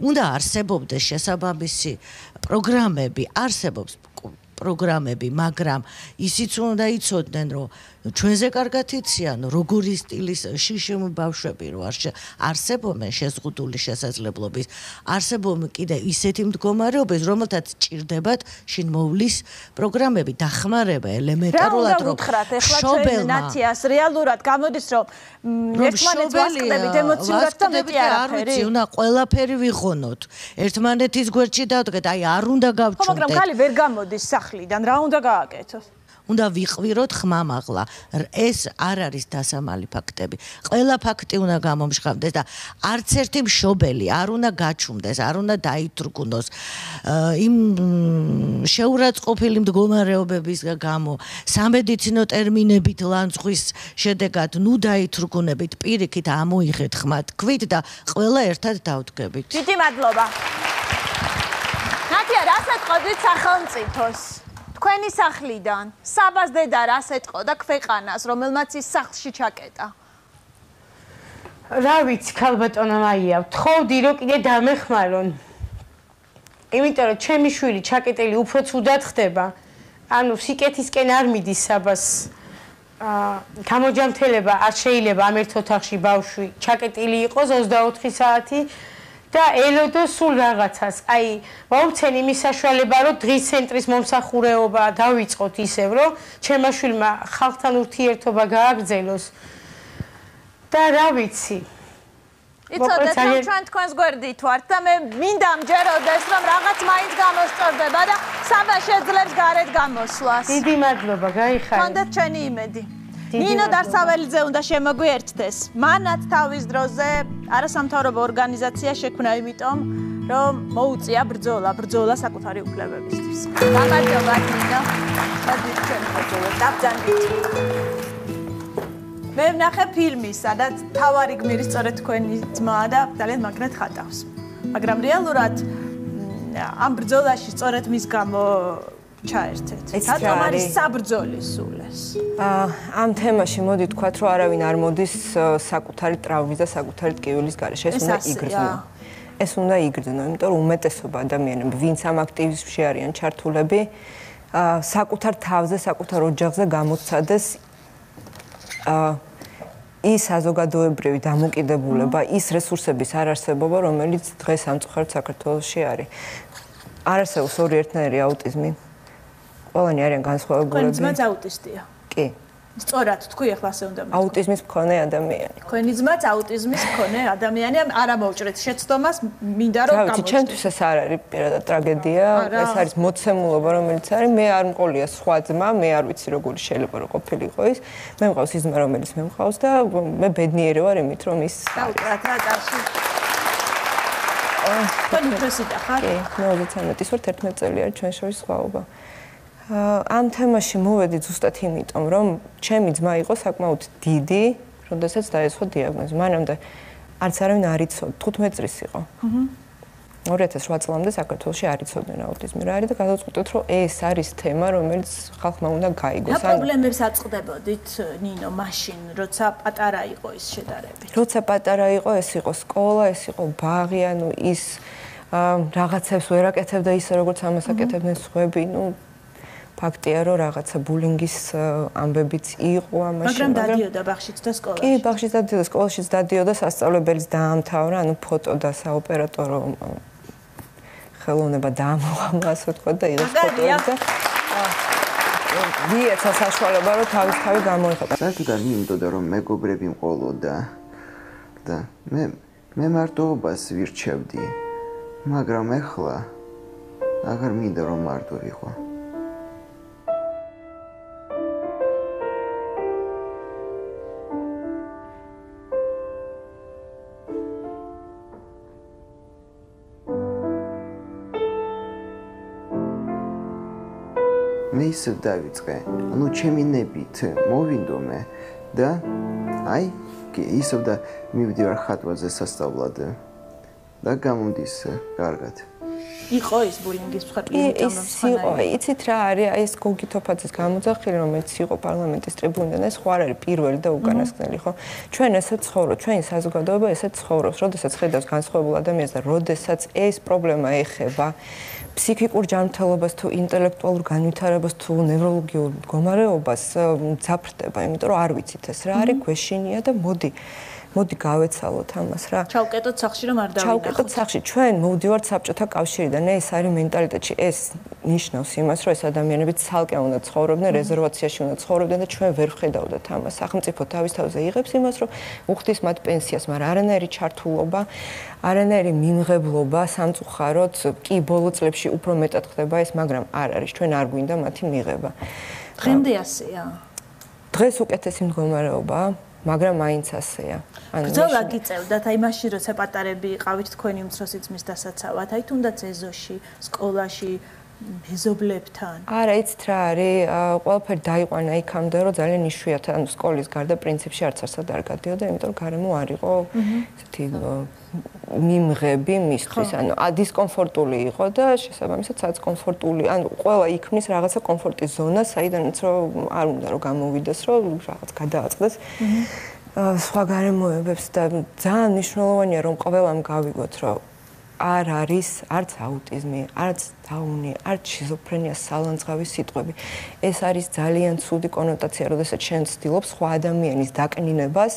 უნდა არსებობდეს შესაბამისი პროგრამები არსებობს პროგრამები მაგრამ ისიც უნდა იცოდნენ რომ ჩვენზე კარგად იციან როგორი სტილის შიშიმ ბავშვები რო არსებობენ შეზღუდული შესაძლებლობის არსებობენ კიდე ისეთი მდგომარეობები რომელთაც ჭირდებათ შინმოვლის პროგრამები დახმარება ელემენტარულად რომ შობელმა ნაციას რეალურად გამოდის რომ ერთმანეთს ვასყდებით ემოციურად და მეტი არაფერი უნდა ყველაფერი ვიღონოთ ერთმანეთის გვერდში დავდგეთ აი არ უნდა გავჩუმდეთ მაგრამ ხალი ვერ გამოდის სახლიდან რა უნდა გააკეთოს უნდა ვიყვიროთ ხმამაღლა ეს არ არის დასამალი ფაქტები ყველა ფაქტი უნდა გამომჟღავდეს და არც ერთი მშობელი არ უნდა გაჩუმდეს არ უნდა დაითრგუნოს იმ შეურაცხყოფილი მდგომარეობების გამო სამედიცინო ტერმინებით ლანძღვის შედეგად ნუ დაითრგუნებით პირიქით ამოიღეთ ხმა თქვით და ყველა ერთად დავდგებით დიდი მადლობა ნათია რას ეთყოდით სახელმწიფოს თქვენი სახლიდან საბას დედა რას ეთყოდა ქვეყანას რომელმაც ის სახლში ჩაკეტა რა ვიცი ქალბატონო მაია ვთხოვდი რომ კიდე დამეხმარონ იმიტომ რომ ჩემი შვილი ჩაკეტილი უფრო ცუდად ხდება ანუ სიკეთისკენ არ მიდის საბას გამოჯამთელება არ შეიძლება ამ ერთ ოთახში ბავშვი ჩაკეტილი იყოს 24 საათი და ელოდო სულ რაღაცას. აი, მოვცენ იმის საშუალება, რომ დღის ცენტრის მომსახურეობა დავიწყოთ ისევ, რომ ჩემმა შვილმა ხალხთან ურთიერთობა გააგრძელოს. და რა ვიცი. იცოდეთ, რომ ჩვენ თქვენს გვერდით ვართ და მე მინდა მჯეროდეს, რომ რაღაც მაინც გამოსწორდება და საბა შეძლებს გარეთ გამოსვლას. დიდი მადლობა, გაიხარეთ. გქონდეთ ჩვენი იმედი. ნინო დარსაველიძე უნდა შემოგვიერთდეს. მანაც თავის დროზე არასამთავრობო ორგანიზაცია შექმნა იმიტომ, რომ მოუწია ბრძოლა საკუთარი უფლებებისთვის. გამარჯობა ნინო. სადაც ჩვენ ბრძოლას დაბრძანებით. მე ვნახე ფილმი, სადაც თავარი გმირი სწორედ თქვენი ძმაა და ძალიან მაგრად ხატავს. მაგრამ რეალურად ამ ბრძოლაში სწორედ მის გამო ჩაერთეთ. რატომ არის საბრძოლი სულ ეს? ამ თემაში მოდი თქვათ, რომ არავინ არ მოდის საკუთარი ტრავმის და საკუთარი ტკივილის გარეშე. ეს უნდა იგრძნო. ეს უნდა იგრძნო, იმიტომ რომ უმეტესობა ადამიანები, ვინც ამ აქტივიზმში არიან ჩართულები, საკუთარ თავზე, საკუთარ ოჯახზე გამოცადეს ის საზოგადოებრივი დამოკიდებულება, ის რესურსების არარსებობა, რომელიც დღეს სამწუხაროდ საქართველოში არის. არ არსებობს ორი ერთნაირი აუტიზმი. ყველანი არიან განსხვავებულები. თქვენი ძმაც აუტისტია. კი. სწორად თქვი ახლა ასე უნდა მეთქვა. აუტიზმის მქონე ადამიანი. თქვენი ძმაც აუტიზმის მქონე ადამიანი, არა მოუჭრეთ შეცდომას, მინდა რომ გამოჩნდეს. ჩემთვის ეს არ არის პირადად ტრაგედია, ეს არის მოცემულობა, რომელიც არის. მე არ მყოლია სხვა ძმა, მე არ ვიცი როგორი შეიძლება რომ ყოფილიყო ის. მე მყავს ის ძმა, რომელიც მე მყავს და მე ბედნიერი ვარ იმით, რომ ის დაუკვირდათ რა წარში. თქვენ უფროსი და ხარ? კი, მე 33-ის ვარ, 11 წელი არის ჩვენ შორის სხვაობა. ამ თემაში მოვედი ზუსტად იმიტომ, რომ ჩემი ძმა იყო საკმაოდ დიდი, როდესაც დაესვა დიაგნოზი. მანამდე არც არავინ არ იცოდა, 15 წლის იყო. 2008 წლამდე საქართველოში არ იცოდნენ აუტიზმი რა არის და გადავწყვიტეთ, რომ ეს არის თემა, რომელიც ხალხმა უნდა გაიგოს. რა პრობლემებს აწყდებოდით ნინო მაშინ, როცა პატარა იყო ის შედარებით? როცა პატარა იყო, ეს იყო სკოლა, ეს იყო ბაღი, ანუ ის რაღაცებს ვერ აკეთებდა ისე, როგორც ამას აკეთებდნენ სხვები, ფაქტია, რომ რაღაცა ბულინგის ამბებიც იყო ამაში. მაგრამ დადიოდა ბაღშიც და სკოლაში. კი, ბაღშიც დადიოდა, სკოლაშიც დადიოდა, სასწავლებელიც დაამთავრა, ანუ ფოტო და საოპერატორო ხელოვნება დაამოღამა, ასე ვთქვათ და იღებს ფოტოებს და მიეცა საშუალება, რომ თავის გამოიხატა. საერთოდ არ მინდოდა, რომ მეგობრები მყოლოდა და მე მარტოობას ვირჩევდი, მაგრამ ეხლა აღარ მინდა რომ მარტო ვიყო. მე ისევ დავიწყე, ანუ ჩემი ნებით მოვინდომე და აი, ისევ და მივდივარ ხატვაზე სასწავლად და გამომდის კარგად. იყო ის ბულინგის მხატვარი იყო, იცით რა არის, აი ეს გოგი თოფაძის გამოძახილი, რომელიც იყო პარლამენტის ტრიბუნიდან, ეს ხო არ არის პირველი და უკანასკნელი, ხო? ჩვენ ესე ცხოვრობთ, ჩვენი საზოგადოება ესე ცხოვრობს, როდესაც ხედავს განსხვავებულ ადამიანს და როდესაც ეს პრობლემა ეხება ფსიქიკურ ჯანმრთელობას თუ ინტელექტუალურ განვითარებას თუ ნევროლოგიურ მდგომარეობას ძაფრდება, იმიტომ რომ არ ვიცით ეს რა არის, გვეშინია და მოდი გავეცალოთ ამას რა. ჩავკეტოთ სახში რომ არ დავინახოთ. ჩავკეტოთ სახში. ჩვენ მოვდივართ საბჭოთა კავშირიდან, ეს არის მენტალიტეტში, ეს ნიშნავს იმას, რომ ეს ადამიანები ცალკე უნდა ცხოვრობდნენ, რეზერვაციაში უნდა ცხოვრობდნენ და ჩვენ ვერ ვხედავდათ ამას. სახელმწიფო თავის თავზე იღებს იმას, რომ უხდის მათ პენსიას, მაგრამ არანაირი ჩართულობა, არანაირი მიმღებლობა სამწუხაროდ, კი ბოლო წლებში უფრო მეტად ხდება ეს, მაგრამ არ არის, ჩვენ არ გვინდა მათი მიღება. დღემდე ასეა. დღეს უკეთესი მდგომარეობაა. მაგრამ მაინც ასეა. ბრძოლა გიწევდათ, აი მაშინ როცა პატარები იყავით თქვენი უმცროსი ძმის დასაცავად, აი თუნდაც ეზოში, სკოლაში, მეზობლებთან. არა, იცით რა არის, ყველაფერი დაიყვანა იქამდე, რომ ძალიან იშვიათად, ანუ სკოლის გარდა პრინციპში არც არსად არ გადიოდა, იმიტომ რომ გარემო არ იყო ესეთი მიმღები მისთვის, ანუ დისკომფორტული იყო და შესაბამისად სადაც კომფორტული, ანუ ყველა იქმნის რაღაცა კომფორტის ზონა, საიდანაც რომ არ უნდა რომ გამოვიდეს, რომ რაღაც გადააწყდეს სხვა გარემოებებს და ძალიან მნიშვნელოვანია რომ ყველამ გავიგოთ, რომ არ არის არც აუტიზმი, არც დაუნი, არც შიზოფრენია სალანძღავი სიტყვები. ეს არის ძალიან ცუდი კონოტაცია, როდესაც შენ ცდილობ სხვა ადამიანის დაკნინებას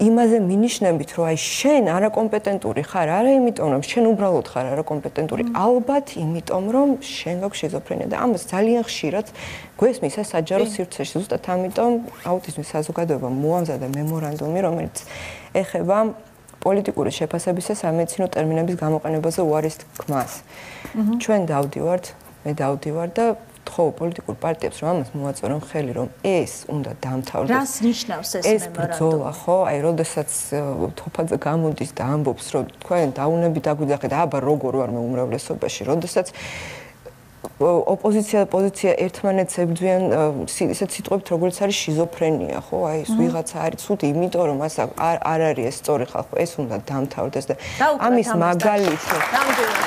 იმაზე მინიშნებით, რომ აი შენ არაკომპეტენტური ხარ, არა იმიტომ რომ შენ უბრალოდ ხარ არაკომპეტენტური, ალბათ იმიტომ რომ შენ გაქვს შიზოფრენია და ამას ძალიან ხშირად გვესმის ეს საჯარო სივრცეში, ზუსტად ამიტომ აუტიზმის საზოგადოება მოამზადა მემორანდუმი, რომელიც ეხება პოლიტიკური შეფასების და სამედიცინო ტერმინების გამოყენებაზე უარის თქმას. ჩვენ დავდივართ, მე დავდივარ და თხოვ პოლიტიკურ პარტიებს რომ ამას მოაწოდონ ხელი, რომ ეს უნდა დამთავრდეს. რას ნიშნავს ეს მემორანდუმი? ეს ბრძოლა ხო, აი როდესაც თოფაძე გამოდის და ამბობს, რომ თქვენ დაუნები დაგვიძახეთ, აბა როგორ ვარ მე უმრავლესობაში, როდესაც ოპოზიცია და პოზიცია ერთმანეთს ებრძვიან ისეთ სიტყვებით, როგორც არის შიზოფრენია, ხო? აი ეს ვიღაცა არის ცუდი, იმიტომ რომ მას არ არის ეს სწორი ხალხი, ეს უნდა დამთავრდეს და ამის მაგალითი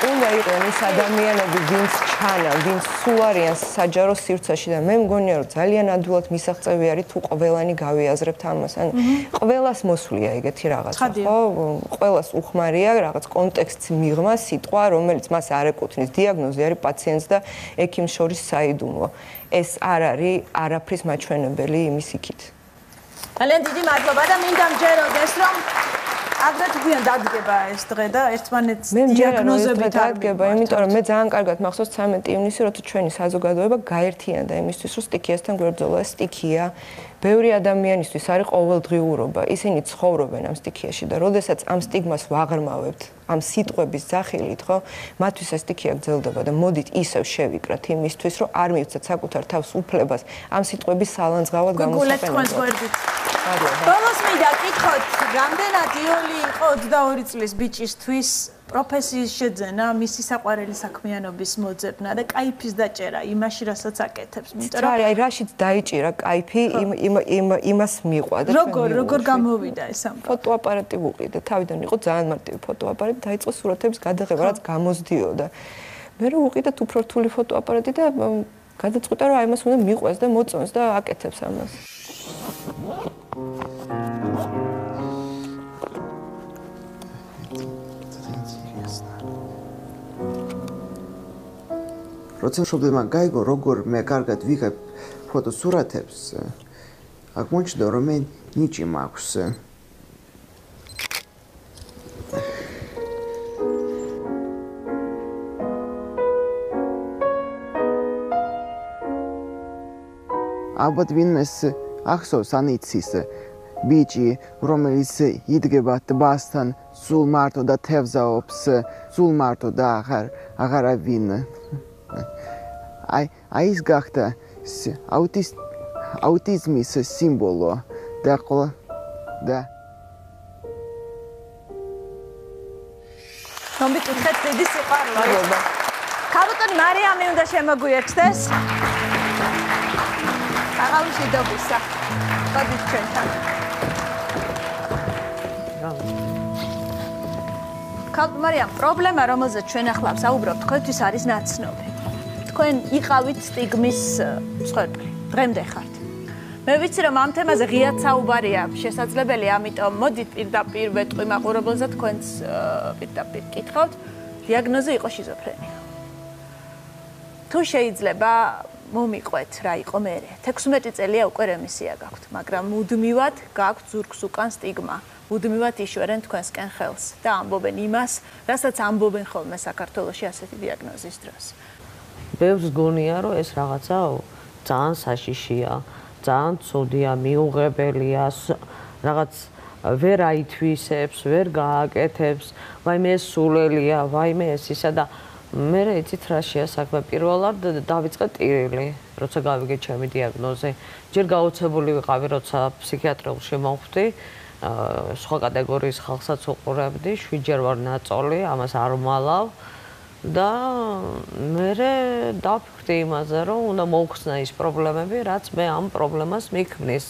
უნდა იყოს ის ადამიანები, ვინც ჩანა, ვინც სულ არიან საჯარო სივრცეში და მე მგონია რომ ძალიან ადვილად მისაღწევი არის თუ ყველანი გავიაზრებთ ამას. ანუ ყველას მოსვლია ეგეთი რაღაცა, ხო? ყველას უხმარია რაღაც კონტექსტს მიღმა სიტყვა, რომელიც მას არ ეკუთვნის, დიაგნოზი არის პაციენტს და ექიმს შორის საიდუმლო. ეს არ არის არაფრის მაჩვენებელი იმის იქით. ძალიან დიდი მადლობა და მინდა მჯეროდეს რომ აგრეთ გვიან დადგება ეს დღე და ერთმანეთს დიაგნოზებით დადგება, იმიტომ რომ მე ძალიან კარგად მახსოვს 13 ივნისი, როცა ჩვენი საზოგადოება გაერთიანდა იმისთვის, რომ სტიქიასთან გვერდზოლა სტიქია. ბევრი ადამიანისთვის არის ყოველდღიურობა. ისინი ცხოვრობენ ამ სტიქიაში და როდესაც ამ სტიგმას ვაღრმავებთ, ამ სიტყვების ძახილით, ხო, მათთვის ეს სტიქია გრძელდება და მოდით ისევ შევიკრათ იმისთვის, რომ არ მივცეთ საკუთარ თავს უფლებას ამ სიტყვების სალანძღავად გამოსაყენებლად. ბოლოს მინდა გითხოთ, რამდენად იოლი იყო 22 წლის ბიჭისთვის პროფესიის შეძენა, მისი საყვარელი საქმიანობის მოძებნა და кайფის დაჭერა იმაში, რასაც აკეთებს, იმიტომ რომ აი რაშიც დაიჭირა кайფი, იმას მიყვა და როგორ გამოვიდა ეს ამბავი? ფოტოაპარატი ვუყიდე, თავიდან იყო ძალიან მარტივი ფოტოაპარატი, დაიწყო სურათების გადაღება, რაც გამოსდიოდა. მე რო ვუყიდე უფრო რთული ფოტოაპარატი და გადაწყვიტა რომ აი მას უნდა მიყვეს და მოწონს და აკეთებს ამას. როცა პრობლემა გაიგო, როგორ მე კარგად ვიღებ ფოტოსურათებს, აღმოჩნდა რომ მე ნიჭი მაქვს. ალბათ ვინმეს ახსოვს ან იცის ბიჭი, რომელიც იდგება ტბასთან, სულ მარტო და თევზაობს, სულ მარტო და აღარავინ. აი ის გახდა აუტიზმის სიმბოლო და მომიკითხეთ დიდი სიყვარული. ქალბატონი მარიამი უნდა შემოგვიერთდეს. აღავში დობისა. გადით ჩვენთან. ქალბატონი მარიამ, პრობლემა რომელზეც ჩვენ ახლა ვსაუბრობთ, თქვენთვის არის ნაცნობი. თქვენ იყავით სტიგმის მსხვერპლი. დღემდე ხართ. მე ვიცი რომ ამ თემაზე ღიად საუბარია შესაძლებელი, ამიტომ მოდით პირდაპირ ვეტყვი მაყურებელზე თქვენს პირდაპირ კითხავთ. დიაგნოზი იყო შიზოფრენია. თუ შეიძლება მომიყვეთ რა იყო მერე. 16 წელია უკვე რემისია გაქვთ, მაგრამ მუდმივად გაქვთ ზურგს უკან სტიგმა. მუდმივად იშვერენ თქვენსკენ ხელს და ამბობენ იმას, რასაც ამბობენ ხოლმე საქართველოში ასეთი დიაგნოზის დროს. ბევრს გონია, რომ ეს რაღაცა ძალიან საშიშია, ძალიან ცუდია, მიუღებელია, რაღაც ვერ აითვისებს, ვერ გააკეთებს, ვაიმე ეს სულელია, ვაიმე ეს ისა და მე იცით რა შეა საქმე. პირველად დავიწყე ტირილი, როცა გავიგე ჩემი დიაგნოზი. ჯერ გაოცებული ვიყავი, როცა ფსიქიატრიულში მოვხვდი, სხვა კატეგორიის ხალხსაც უყურებდი, 7 ჯერ ვარ ნაწოლი, ამას არ ვმალავ. და მე დავფიქრდი იმაზე, რომ უნდა მოვხსნა ის პრობლემები, რაც მე ამ პრობლემას მიქმნის.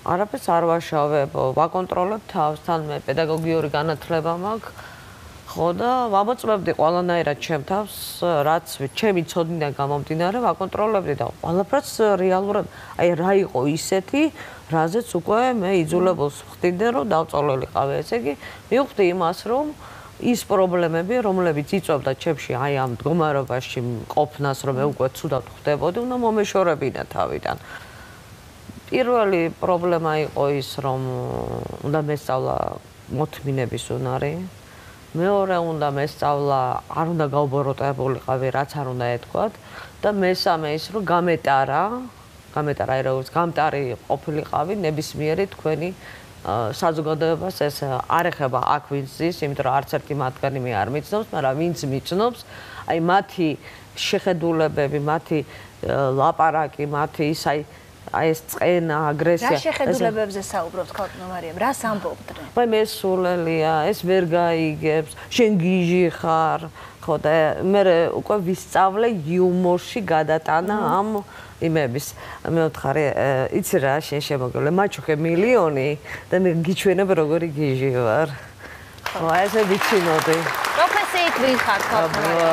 არაფერს არ ვაშავებ, ვაკონტროლებ თავს, თან მე პედაგოგიური განათლება მაქვს. ხო და ვამოწმებდი ყველანაირად ჩემ თავს, რაც ჩემი ცოდნიდან გამომდინარე, ვაკონტროლებდი და ყველაფერს რეალურად, აი რა იყო ისეთი, რაზეც უკვე მე იძულებულს ვხდიდნენ, რომ დავწოლილიყავი. ესე იგი, მივხვდი იმას, რომ ის პრობლემები, რომლებიც იწვევდა ჩემში აი ამ მდგომარეობაში ყოფნას, რომ მე უკვე ცუდად ხდებოდი, უნდა მომეშორებინა თავიდან. პირველი პრობლემა იყო ის, რომ უნდა მესწავლა მოთმინების უნარი. მეორე უნდა მესწავლა, არ უნდა გავბოროტებულიყავი, რაც არ უნდა ეთქვათ და მესამე ის, რომ გამეტარა აი როგორც გამტარი ყოფილიყავი ნებისმიერი თქვენი საზოგადოებას ეს არ ეხება აქ ვინც ზის, იმიტომ რომ არც ერთი მათგანი მე არ მიცნობს, მაგრამ ვინც მიცნობს, აი მათი შეხედულებები, მათი ლაპარაკი, მათი ის აი ეს წენა, აგრესია. რა შეხედულებებზე საუბრობთ, ქალბატონ მარიამ? რას ამბობდნენ? მე სულელია, ეს ვერ გაიგებს, შენ გიჟი ხარ, ხო და მე უკვე ვისწავლე იუმორში გადატანა ამ იმების. მე ვთხარი, იცი რა, შენ შემოგავლე, მაჩუქე მილიონი და მე გიჩვენებ როგორი გიჟი ვარ. ხო, ესე ვიცინოდი. პროფესიით ვინ ხარ ქალბატონო?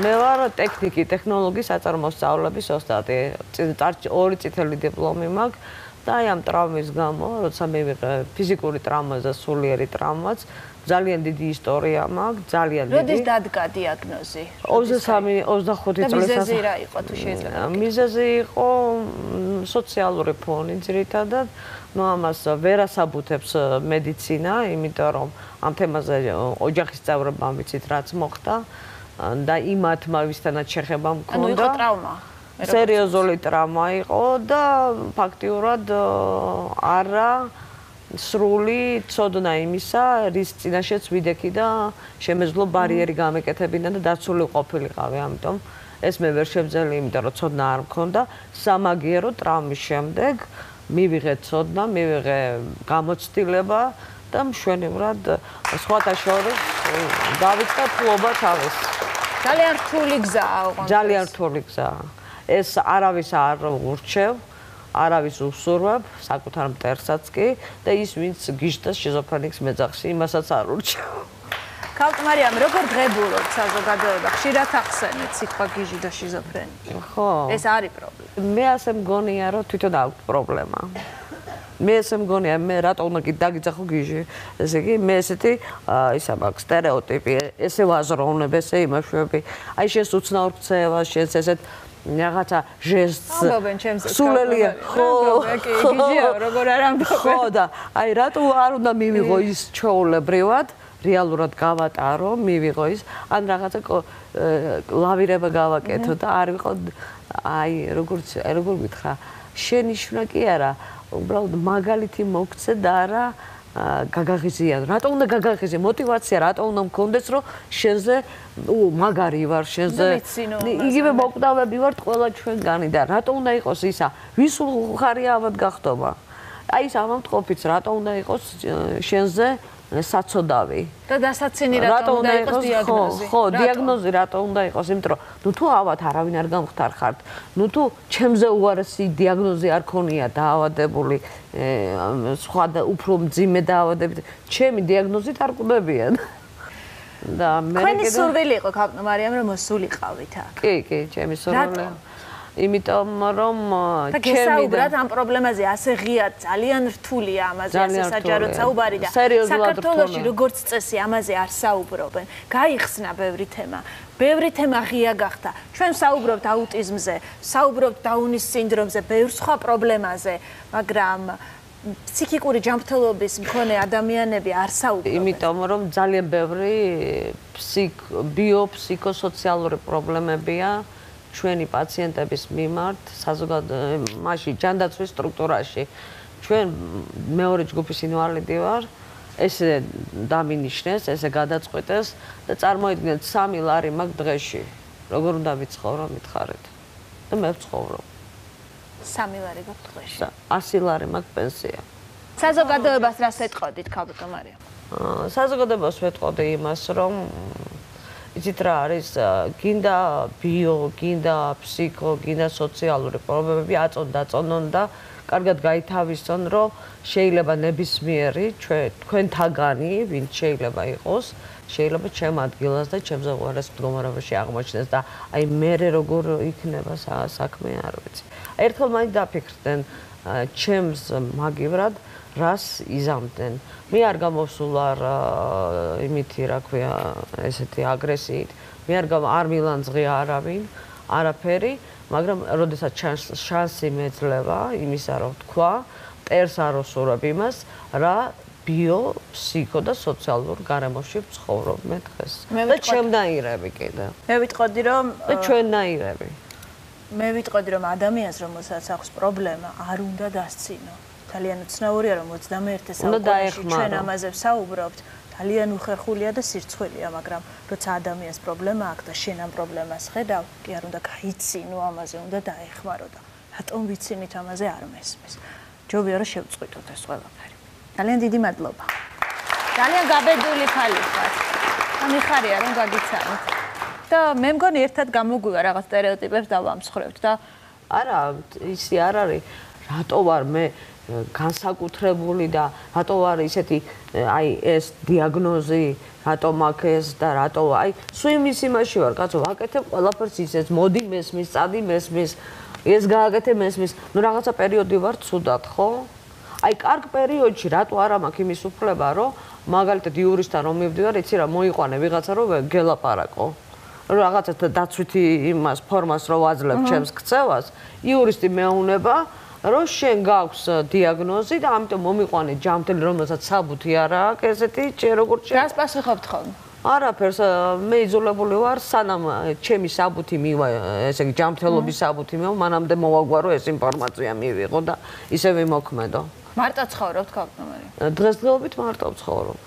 მე ვარ ტექნიკი, ტექნოლოგი საწარმო სწავლების ოსტატი. 2 წითელი დიპლომი მაქვს და აი ამ ტრავმის გამო, როცა მივიღე ფიზიკური ტრავმა და სულიერი ტრავმაც, ძალიან დიდი ისტორია მაქვს, ძალიან დიდი. როდის დადგა დიაგნოზი? 23-25 წელს. და მიზეზი რა იყო თუ შეიძლება? მიზეზი იყო სოციალური ფონი ძირითადად. ნუ ამას ვერ ასაბუთებს მედიცინა, იმიტომ რომ ამ თემაზე ოჯახის წევრებმა ვიცით რაც მოხდა და იმათმა ვისთანაც შეხება მქონდა. ანუ იყო ტრავმა. სერიოზული ტრავმა იყო და ფაქტიურად არა სრული ცოდნა იმისა, რის წინაშეც ვიდექი და შემეძლო ბარიერი გამეკეთებინა და დაცული ყოფილიყავი, ამიტომ ეს მე ვერ შევძელი, იმიტომ რომ ცოდნა არ მქონდა. სამაგიერო ტრავმის შემდეგ მივიღე ცოდნა, მივიღე გამოცდილება და მშვენივრად სხვათა შორის დავიწყე ფლობა თავის. ძალიან რთული გზაა, ოღონდ. ძალიან რთული გზაა. ეს არავის არ ურჩევ, არავის უსურვებ, საკუთარ მტერსაც კი და ის ვინც გიჟდას შიზოფრენიკის მეძახში, იმასაც არ ურჩევ. ქალწმარიამ, როგორ ღებულობთ საზოგადოება? ხშირად ახსენეთ სიტყვა გიჟი და შიზოფრენია. ხო. ეს არის პრობლემა. მე ასე მგონია, რომ თვითონ აქვს პრობლემა. მე ესე მგონია, მე რატო უნდა დაგიძახო გიჟი? ესე იგი, მე ესეთი ისა მაქვს სტერეოტიპი, ესე ვაზროვნებ, ესე იმაშვები. აი შენს უცნაურ ქცევას, შენს ესეთ რაღაცა ჟესტს სულელია ხო გიჟია როგორ არ ამბობენ ხო და აი რატო არ უნდა მივიღო ის ჩაოლებრივად რეალურად გავატარო მივიღო ის ან რაღაცა ლავირება გავაკეთო და არ ვიყო აი როგორ გითხრა შენიშვნა კი არა უბრალოდ მაგალითი მოგცე და არა გაგაღიზიან. რატო უნდა გაგაღიზე? мотивация რატო უნდა მქონდეს, რომ შენზე მაგარი ვარ, შენზე იგივე მოკვდავები ვართ ყველა ჩვენგანი და რატო უნდა იყოს ისა? ვის უხარია ამად გახდომა? აი ეს ამამტყოფიც რატო უნდა იყოს შენზე საწოდავი და დასაცინი რატო უნდა იყოს დიაგნოზი? ხო, დიაგნოზი რატო უნდა იყოს? იმიტომ რომ ნუ თუ ავად არავინ არ გამختარხართ, ნუ თუ ჩემზე უარესი დიაგნოზი არ ქონია დაავადებული, სხვა და უფრო მძიმე დაავადებით, ჩემი დიაგნოზით არ კვდებიან. და მე თქვენი სურვილი იყო ქალბატონო რომ მოსულიყავით აქ. კი, ჩემი სურვილი. იმიტომ რომ გესაუბრად ამ პრობლემაზე ასე ღიად ძალიან რთულია ამაზე ასე საჯაროდ საუბარი და საქართველოში როგორც წესი ამაზე არ საუბრობენ. გაიხსნა ბევრი თემა. ბევრი თემა ღია გახდა. ჩვენ საუბრობთ აუტიზმზე, საუბრობთ დაუნის სინდრომზე, ბევრ სხვა პრობლემაზე, მაგრამ ფსიქიკური ჯანმრთელობის მქონე ადამიანები არ საუბრობენ. იმიტომ რომ ძალიან ბევრი ბიოფსიქოსოციალური პრობლემებია ჩვენი პაციენტების მიმართ საზოგადოებაში, მაშინ ჯანდაცვის სტრუქტურაში. ჩვენ მეორე ჯგუფის ინვალიდი ვარ, ესე დამინიშნეს, ესე გადაწყვეტეს და წარმოიდგინეთ 3 ლარი მაქვს დღეში. როგორ უნდა ვიცხოვრო, მითხარით. და მე ვცხოვრობ. 3 ლარი გაქვს დღეში. 100 ლარი მაქვს პენსია. საზოგადოებას რას ეტყოდით, ქალბატონო მარია? საზოგადოებას ვეტყოდი იმას, რომ იცით რა არის, გინდა ბიო, გინდა ფსიქო, გინდა სოციალური პრობლემები აწონ და კარგად გაითავისონ, რომ შეიძლება ნებისმიერი თქვენთაგანი, ვინც შეიძლება იყოს, შეიძლება ჩემ ადგილას და ჩემზე უარეს მდგომარეობაში აღმოჩნდეს და აი მე როგორ იქნება საქმე არ ვიცი. ერთხელ მაინც დაფიქრდნენ ჩემს მაგივრად რას იზამდნენ. მე არ გამოვსულარ იმითი, რა ქვია, ესეთი აგრესიით. მე არ მილანძღია არავინ, არაფერი, მაგრამ როდესაც შანსი მეძლევა იმისა, რომ თქვა, მტერს არ უსურვებ იმას, რა ბიო, ფსიქო და სოციალურ გარემოში ვცხოვრობ მე დღეს. და ჩემნაირები კიდე. მე ვიტყოდი რომ და ჩვენნაირები. მე ვიტყოდი რომ ადამიანს რომელსაც აქვს პრობლემა, არ უნდა დასცინო. ძალიან უცნაურია რომ 21 საუკუნეში ჩვენ ამაზე ვსაუბრობთ. ძალიან უხერხულია და სირცხვილია, მაგრამ როცა ადამიანს პრობლემა აქვს და შენ ამ პრობლემას ხედავ, კი არ უნდა გაიცინო ამაზე, უნდა დაეხმარო და რატომ ვიცინით ამაზე არ მესმის. ჯობია რომ შევწყვიტოთ ეს ყველაფერი. ძალიან დიდი მადლობა. ძალიან გაბედული ხალი ხარ. და მიხარია რომ გაგიცანით. და მე მგონი ერთად გამოგვივა რაღაც სტერეოტიპებს დავამსხვრევთ და არა, ისი არ არის. რატო ვარ მე განსაკუთრებული და რატო ვარ ისეთი აი ეს დიაგნოზი, რატო მაქვს ეს და რატო აი სულ იმაში ვარ, კაცო, ვაკეთებ ყველაფერს ისეც, მოდი მესმის, წადი მესმის, ეს გააკეთე მესმის. ნუ რაღაცა პერიოდი ვარ ცუდად, ხო? აი კარგ პერიოდში რატო არა მაქვს იმის უფლება, რომ მაგალითად იურისტთან რომ მივდივარ, იცი რა, მოიყვანე ვიღაცა რომ გელაპარაკო. რაღაცა დაცვითი იმას ფორმას რო ვაძლევ ჩემს ქცევას, იურისტი მეუნება, რომ შენ გაქვს დიაგნოზი და ამიტომ მომიყვანე ჯანმრთელი, რომელსაც საბუთი არ აქვს, ესეთი როგორ რას პასუხობთ ხოლმე? არაფერს, მე იძულებული ვარ, სანამ ჩემი საბუთი მივა, ესე იგი ჯანმრთელობის საბუთი მივა, მანამდე მოვაგვარო ეს ინფორმაცია მივიღო და ისე ვიმოქმედო. მარტო ცხოვრობთ ქალწმარი? დღესდღეობით მარტო ვცხოვრობ.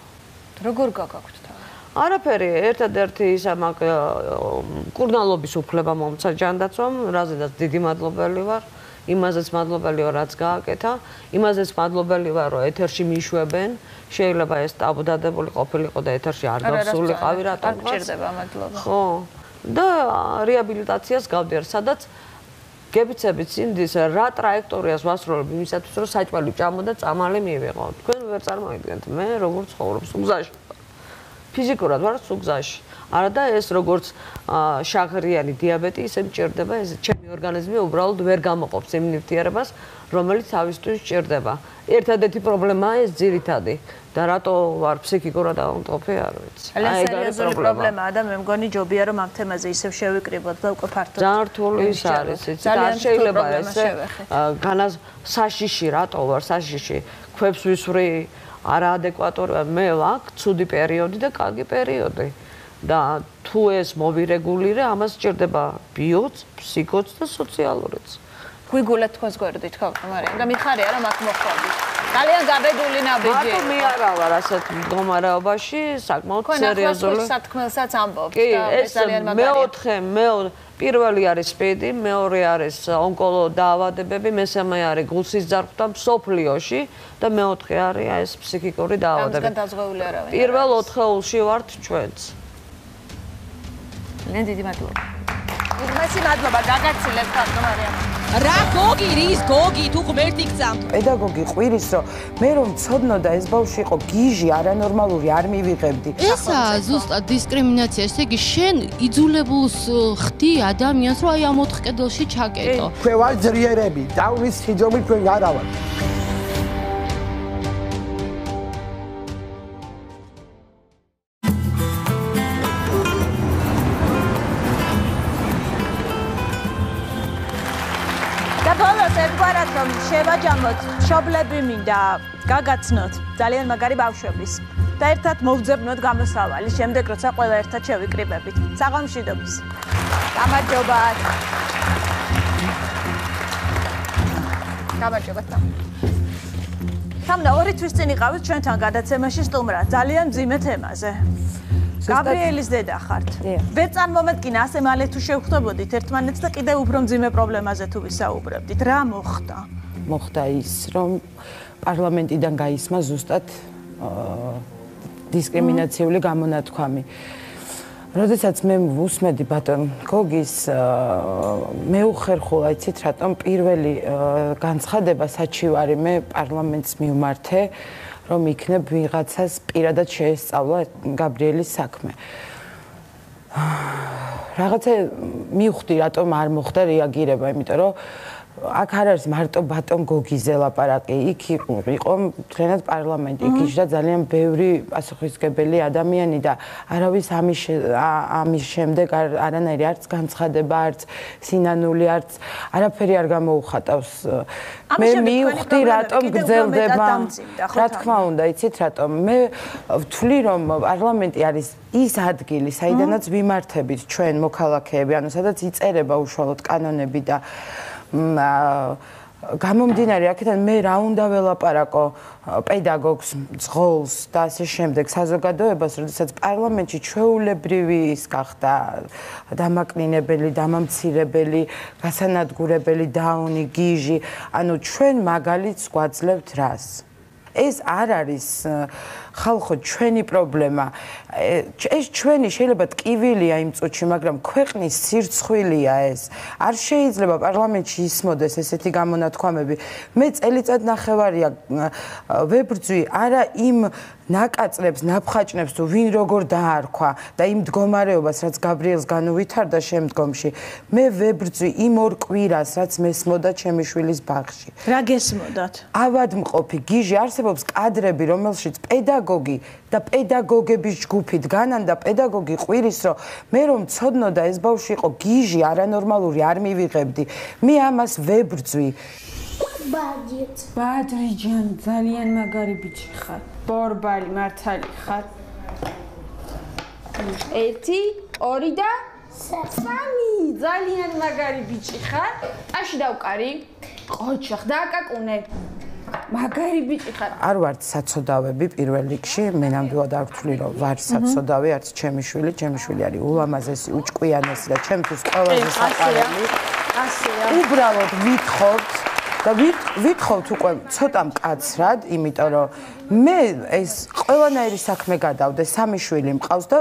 როგორ გაგაქვთ თავი? არაფერი, ერთადერთი ისა მაქვს კურნალობის უფლება მომცა ჯანდაცვამ, რაზედაც დიდი მადლობელი ვარ. იმაზეც მადლობელი ვარ, რაც გააკეთა, იმაზეც მადლობელი ვარ, რომ ეთერში მიშვებენ. შეიძლება ეს ტაბუდადებული ყოფილიყო და ეთერში არ გავსულიყავი რატომ? არ გჭირდება მადლობა. ხო. და რეაბილიტაციას გავდიარ, სადაც გებიცებით წინდის რა ტრაექტორიას ვასრულებ იმისათვის, რომ საჭმელი ჭამო და წამალი მივიღო. თქვენ ვერ წარმოიდგენთ, მე როგორ ცხოვრობ სუგზაში. ფიზიკურად ვარ სუგზაში. არა და ეს როგორც შაღრიანი დიაბეტი ისე მჭირდება, ეს ჩემი ორგანიზმი უბრალოდ ვერ გამოყოფს იმ ნივთიერებას, რომელიც თავისთვის სჭირდება. ერთადერთი პრობლემაა ეს ძირითადი და რატო ვარ ფსიქიკურად დაუნტყოფი, არ ვიცი. აი სერიოზული პრობლემაა და მე მგონი ჯობია რომ ამ თემაზე ისევ შევიკრიბოთ და უკვე ფართოდ. ძალიან რთული ის არის, იცი, და შეიძლება ეს საშიში რატო ვარ საშიში, ქვებს ვისვრი არაადეკვატურია, მე ვაქვს ცუდი პერიოდი და კარგი პერიოდი. და თუ ეს მოვირეგულირე, ამას სჭირდება ბიოც, ფსიქოც და სოციალურიც. გვიგულეთ თქვენს გვერდით, ხო, მაგრამ და მიხარია რომ აქ მოხვდით. ძალიან გაბედული ნაბიჯი. მარტო მე არა ვარ ასეთ მდგომარეობაში, საკმაოდ სერიოზული. სათქმელსაც ამბობთ და ეს ძალიან მაგარია. პირველი არის სპიდი, მეორე არის ონკოლო დაავადებები, მესამე არის გულსის ძარღვთა მსოფლიოში და მეოთხე არის ეს ფსიქიკური დაავადებები. ამისგან დაზღვეული არავინ. პირველ 4-ში ვართ ჩვენც. ძალიან დიდი მადლობა. უღმესი მადლობა გაგაცილებთ ხალხმარია. რა გოგი, რის გოგი, თუ ღმერთი გწამთ. პედაგოგი ყვირის, რომ მე რომ ცოდნოდა ეს ბავშვი იყო გიჟი, არანორმალური, არ მივიღებდი. ესაა ზუსტად დისკრიმინაცია, ესე იგი შენ იძულებულს ხდი ადამიანს, რომ აი ამ 4 კედელში ჩაკეტო. თქვენ ვარ ძლიერები, დავნის სიძომი თქვენ არა ვარ. შევაჯამოთ, მშობლები მინდა გაგაცნოთ ძალიან მაგარი ბავშვების და ერთად მოვძებნოთ გამოსავალი, შემდეგ როცა ყველა ერთად შევიკრიბებით. საღამოშიდობის. გამარჯობა. გამარჯობა. თამდა 2 თვის წინ იყავით ჩვენთან გადაცემაში სტუმრად, ძალიან მძიმე თემაზე. გაბრიელის დედა ხართ. ვერ წარმომედგინა ასე მალე თუ შევხვდებოდით ერთმანეთს და კიდევ უფრო მძიმე პრობლემაზე თუ ვისაუბრებდით. რა მოხდა? მოხდა ის, რომ პარლამენტიდან გაისმა ზუსტად დისკრიმინაციული გამონათქვამი. როდესაც მე ვუსმედი ბატონ გოგის მეუხერხულა, იცით რატომ პირველი განცხადება საჩივარი მე პარლამენტს მივმართე, რომ იქნებ ვიღაცას პირადად შეესწავლა გაბრიელის საქმე. რაღაცა მივხვდი რატომ არ მოხდა რეაგირება, იმიტომ რომ აქ არ არის მარტო ბატონ გოგიზე ლაპარაკი, იქ იყო მთლიანად პარლამენტი, იქ იჯდა ძალიან ბევრი პასუხისმგებელი ადამიანი და არავის ამის შემდეგ არანაირი არც განცხადება, არც სინანული, არც არაფერი არ გამოუხატავს. მე მივხვდი რატომ გრძელდება, რა თქმა უნდა, იცით რატომ? მე ვთვლი რომ პარლამენტი არის ის ადგილი, საიდანაც ვიმართებით ჩვენ მოქალაქეები, ანუ სადაც იწერება უშუალოდ კანონები და გამომდინარე აქედან მე რა უნდა ველაპარაკო პედაგოგს, ძღოლს და ასე შემდეგ საზოგადოებას, როდესაც პარლამენტში ჩვეულებრივი ის გახდა დამაკნინებელი, დამამცირებელი, გასანადგურებელი, დაუნი, გიჟი, ანუ ჩვენ მაგალითს გვაძლევთ რას? ეს არ არის ხალხო ჩვენი პრობლემა. ეს ჩვენი შეიძლება ტკივილია იმ წუთში, მაგრამ ქვეყნის სირცხვილია ეს. არ შეიძლება პარლამენტში ისმოდეს ესეთი გამონათქვამები. მე წელიწად ნახევარია ვებრძვი არა იმ ნაკაწრებს, ნაფხაჭნებს თუ ვინ როგორ დაარქვა და იმ მდგომარეობას, რაც გაბრიელს განუვითარდა შემდგომში. მე ვებრძვი იმ ორ კვირას, რაც მესმოდა ჩემი შვილის ბაღში. რა გესმოდათ? ავადმყოფი გიჟი არსებობს კადრები, რომელშიც პედაგოგი და პედაგოგების ჯგუფი დგანან და პედაგოგი ყვირის, რომ მე რომ ცოდნოდა ეს ბავშვი იყო გიჟი, არანორმალური, არ მივიღებდი. მე ამას ვებრძვი. ბადრიჯან, ძალიან მაგარი ბიჭი ხარ. ბორბალი, მართალი ხარ. 1, 2 და 3. ძალიან მაგარი ბიჭი ხარ. აში დავკარი. ყოჩახ, დააკაკუნე. მაგარი ბიჭი ხარ. არ ვართ საცოდავები პირველ რიგში, მე ნამდვილად არ ვთვლი, რომ ვარ საცოდავი, არც ჩემი შვილი არის ულამაზესი, უჭკვიანესი და ჩემთვის ყველაზე საყვარელი. ასეა. უბრალოდ ვითხოვთ და ვითხოვთ უკვე ცოტა მკაცრად, იმიტომ რომ მე ეს ყველანაირი საქმე გადავდე, 3 შვილი მყავს და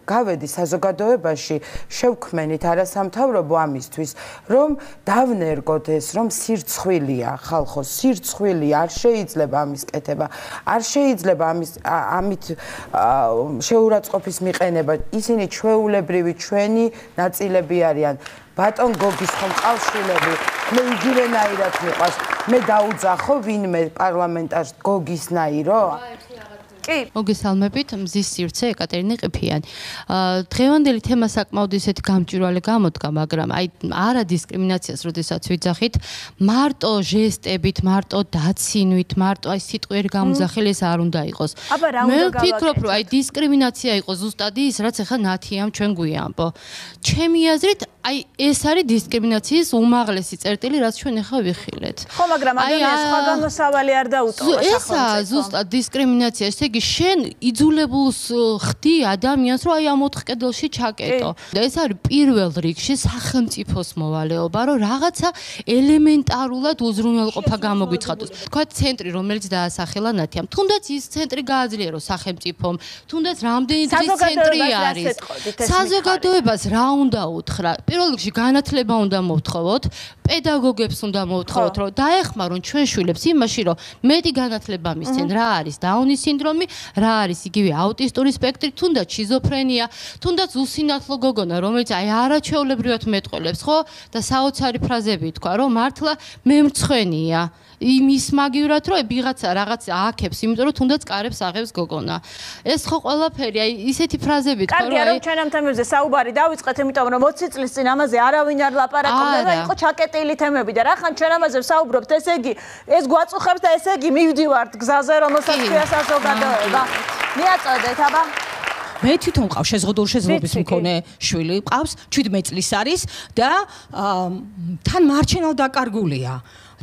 გავედი საზოგადოებაში, შევქმენით არასამთავრობო ამისთვის, რომ დავნერგოთ ეს, რომ სირცხვილია ხალხო, სირცხვილია, არ შეიძლება ამის კეთება, არ შეიძლება ამით შეურაცხყოფის მიყენება, ისინი ჩვეულებრივი ჩვენი ნაწილები არიან. ბატონ გოგის ხომ ყავს შვილები, მე იგივენაირად მიყვარს, მე დაუძახო ვინმე პარლამენტარს გოგისნაირო? კი. მოგესალმებით, მზის სივრცე ეკატერინე ყიფიანი. დღევანდელი თემა საკმაოდ ისეთი გამჭვირვალე გამოდგა, მაგრამ აი არა დისკრიმინაციას როდესაც ვიძახით, მარტო ჟესტებით, მარტო დაცინვით, მარტო აი სიტყვიერ გამოძახილი ეს არ უნდა იყოს. მე ვფიქრობ, რომ აი დისკრიმინაცია იყო ზუსტად ის, რაც ახლა ნათიამ ჩვენ გვიამბო. ჩემი აზრით აი ეს არის დისკრიმინაციის უმაღლესი წერტილი, რაც ჩვენ ახლა ვიხილეთ. ხო, მაგრამ ადამიანს სხვა გამოსავალი არ დაუტოვა სახელმწიფომ. ესა ზუსტად დისკრიმინაცია, ესე იგი შენ იძულებულს ხდი ადამიანს, რომ აი ამ 4 კედელში ჩაკეტო. და ეს არის პირველ რიგში სახელმწიფოს მოვალეობა, რომ რაღაცა ელემენტარულად უზრუნველყოფა გამოგვიცხადოს. თქვა ცენტრი, რომელიც დაასახელა ნათიამ. თუნდაც ის ცენტრი გააძლიერო სახელმწიფომ, თუნდაც რამდენი დღის ცენტრი არის. საზოგადოებას რა უნდა უთხრა? პირველ რიგში განათლება უნდა მოვთხოვოთ, პედაგოგებს უნდა მოვთხოვოთ, რომ დაეხმარონ ჩვენ შვილებს იმაში, რომ მეტი განათლება მისცენ, რა არის დაუნის სინდრომი, რა არის იგივე აუტისტური სპექტრი, თუნდაც შიზოფრენია, თუნდაც უსინათლო გოგონა, რომელიც აი არაჩვეულებრივად მეტყველებს, ხო? და საოცარი ფრაზები თქვა, რომ მართლა მე მრცხვენია. იმის მაგივრად რომ ვიღაცა რაღაც ააქებს, იმიტომ რომ თუნდაც კარებს აღებს გოგონა. ეს ხო ყველაფერი, აი ისეთი ფრაზები თქვა, რომ აი ჩვენ ამ თემებზე საუბარი დავიწყეთ, იმიტომ რომ 20 წლის წინ ამაზე არავინ არ ლაპარაკობდა და იყო ჩაკეტილი თემები და რახან ჩვენ ამაზე ვსაუბრობთ, ესე იგი ეს გვაწუხებს და ესე იგი მივდივართ გზაზე, რომელსაც ქვია საზოგადოება. მიაწოდეთ, აბა. მე თვითონ მყავს შეზღუდულობის მქონე შვილი, მყავს 17 წლის არის და თან მარჩენალ დაკარგულია.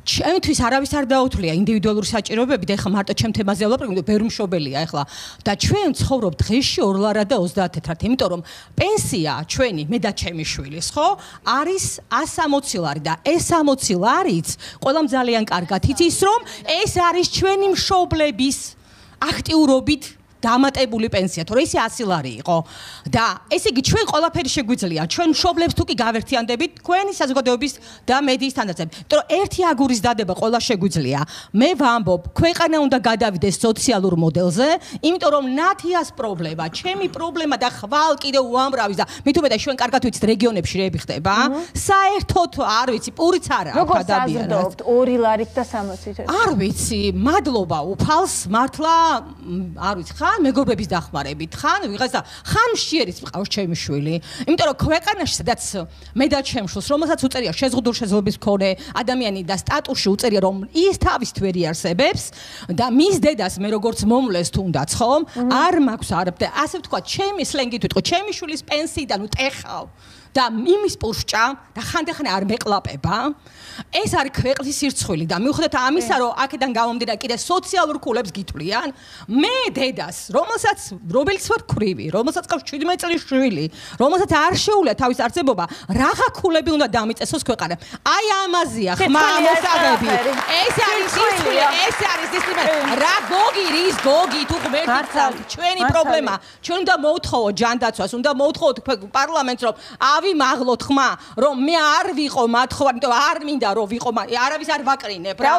ჩემთვის არავის არ დაუთვლია ინდივიდუალური საჭიროებები და ეხლა მარტო ჩემ თემაზე ვლაპარაკობ, ბევრი მშობელია ეხლა და ჩვენ ცხოვრობ დღეში 2 ლარა და 30 თეთრად, იმიტომ რომ პენსია ჩვენი, მე და ჩემი შვილის, ხო, არის 160 ლარი და ეს 60 ლარიც ყველამ ძალიან კარგად იცის, რომ ეს არის ჩვენი მშობლების აქტიურობით დამატებული პენსია, თორე ისე 100 ლარი იყო. და ესე იგი ჩვენ ყველაფერი შეგვიძლია, ჩვენ მშობლებს თუ კი გავერთიანდებით, თქვენი საზოგადოების და მედიის სტანდარტები. იმიტომ რომ ერთი აგურის დადება ყველა შეგვიძლია. მე ვამბობ, ქვეყანა უნდა გადავიდეს სოციალურ მოდელზე, იმიტომ რომ ნათიას პრობლემა, ჩემი პრობლემა და ხვალ კიდევ უამრავის და მით უმეტეს ჩვენ კარგად ვიცით რეგიონებში რეები ხდება. საერთოდ არ ვიცი, პურიც არა აქ ადამიანს. 2 ლარით და 60-ით. არ ვიცი, მადლობა უფალს, მართლა არ ვიცი ხა მეგობრების დახმარებით, ხან ვიღაცა ხან შეერის მყავს ჩემი შვილი. იმიტომ რომ ქვეყანაში სადაც მე და ჩემ შვილს, რომელსაც უწერია შეზღუდულობის მქონე ადამიანი და სტატუსში უწერია, რომ ის თავის თვე იარსებებს და მის დედას მე როგორც მომლეს თუნდაც, ხომ? არ მაქვს არ და ასე ვთქვა, ჩემი სლენგით ვიტყვი, ჩემი შვილის პენსიიდან უტეხავ. და იმის პურშჭა და ხანდახან არ მეყლაპება. ეს არის ქვეყნის სირცხვილი და მიუხედავად ამისა, რომ აქედან გამომდინარე კიდე სოციალურ ქულებს გითვლიან, მე დედას, რომელიც ვარ ქვრივი, რომელსაც ყავს 17 წლის შვილი, რომელსაც არ შეუძლია თავის არსებობა, რაღა ქულები უნდა დამიწესოს ქვეყანა. აი ამაზეა ხმა მოსაღები. ეს არის სირცხვილი, ეს არის დისციპლინა. რა გოგი, რის გოგი თუ ღმერთი ჩვენი პრობლემა. ჩვენ უნდა მოვთხოვოთ ჯანდაცვას, უნდა მოვთხოვოთ პარლამენტს, რომ ავიმაღლოთ ხმა, რომ მე არ ვიყო მათხოვარი, იმიტომ არ მინდა რომ ვიყო, არავის არ ვაკრინებ რა.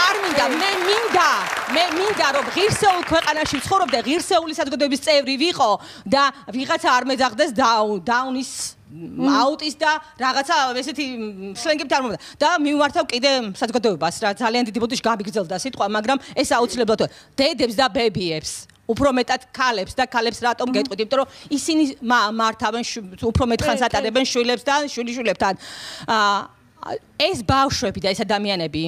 არ მინდა, მე მინდა რომ ღირსეულ ქვეყანაში ვცხოვრობდე, ღირსეული საზოგადოების წევრი ვიყო და ვიღაცა არ მეძახდეს დაუნის აუტის და რაღაცა ესეთი სლენგებით არ მომდა და მივმართავ კიდე საზოგადოებას რა ძალიან დიდი ბოდიში გამიგრძელდა სიტყვა, მაგრამ ეს აუცილებლად დედებს და ბებიებს უფრო მეტად ქალებს და ქალებს რატომ გეტყვით, იმიტომ რომ ისინი მართავენ უფრო მეტ ხანს ატარებენ შვილებს და შვილიშვილებთან. ეს ბავშვები და ეს ადამიანები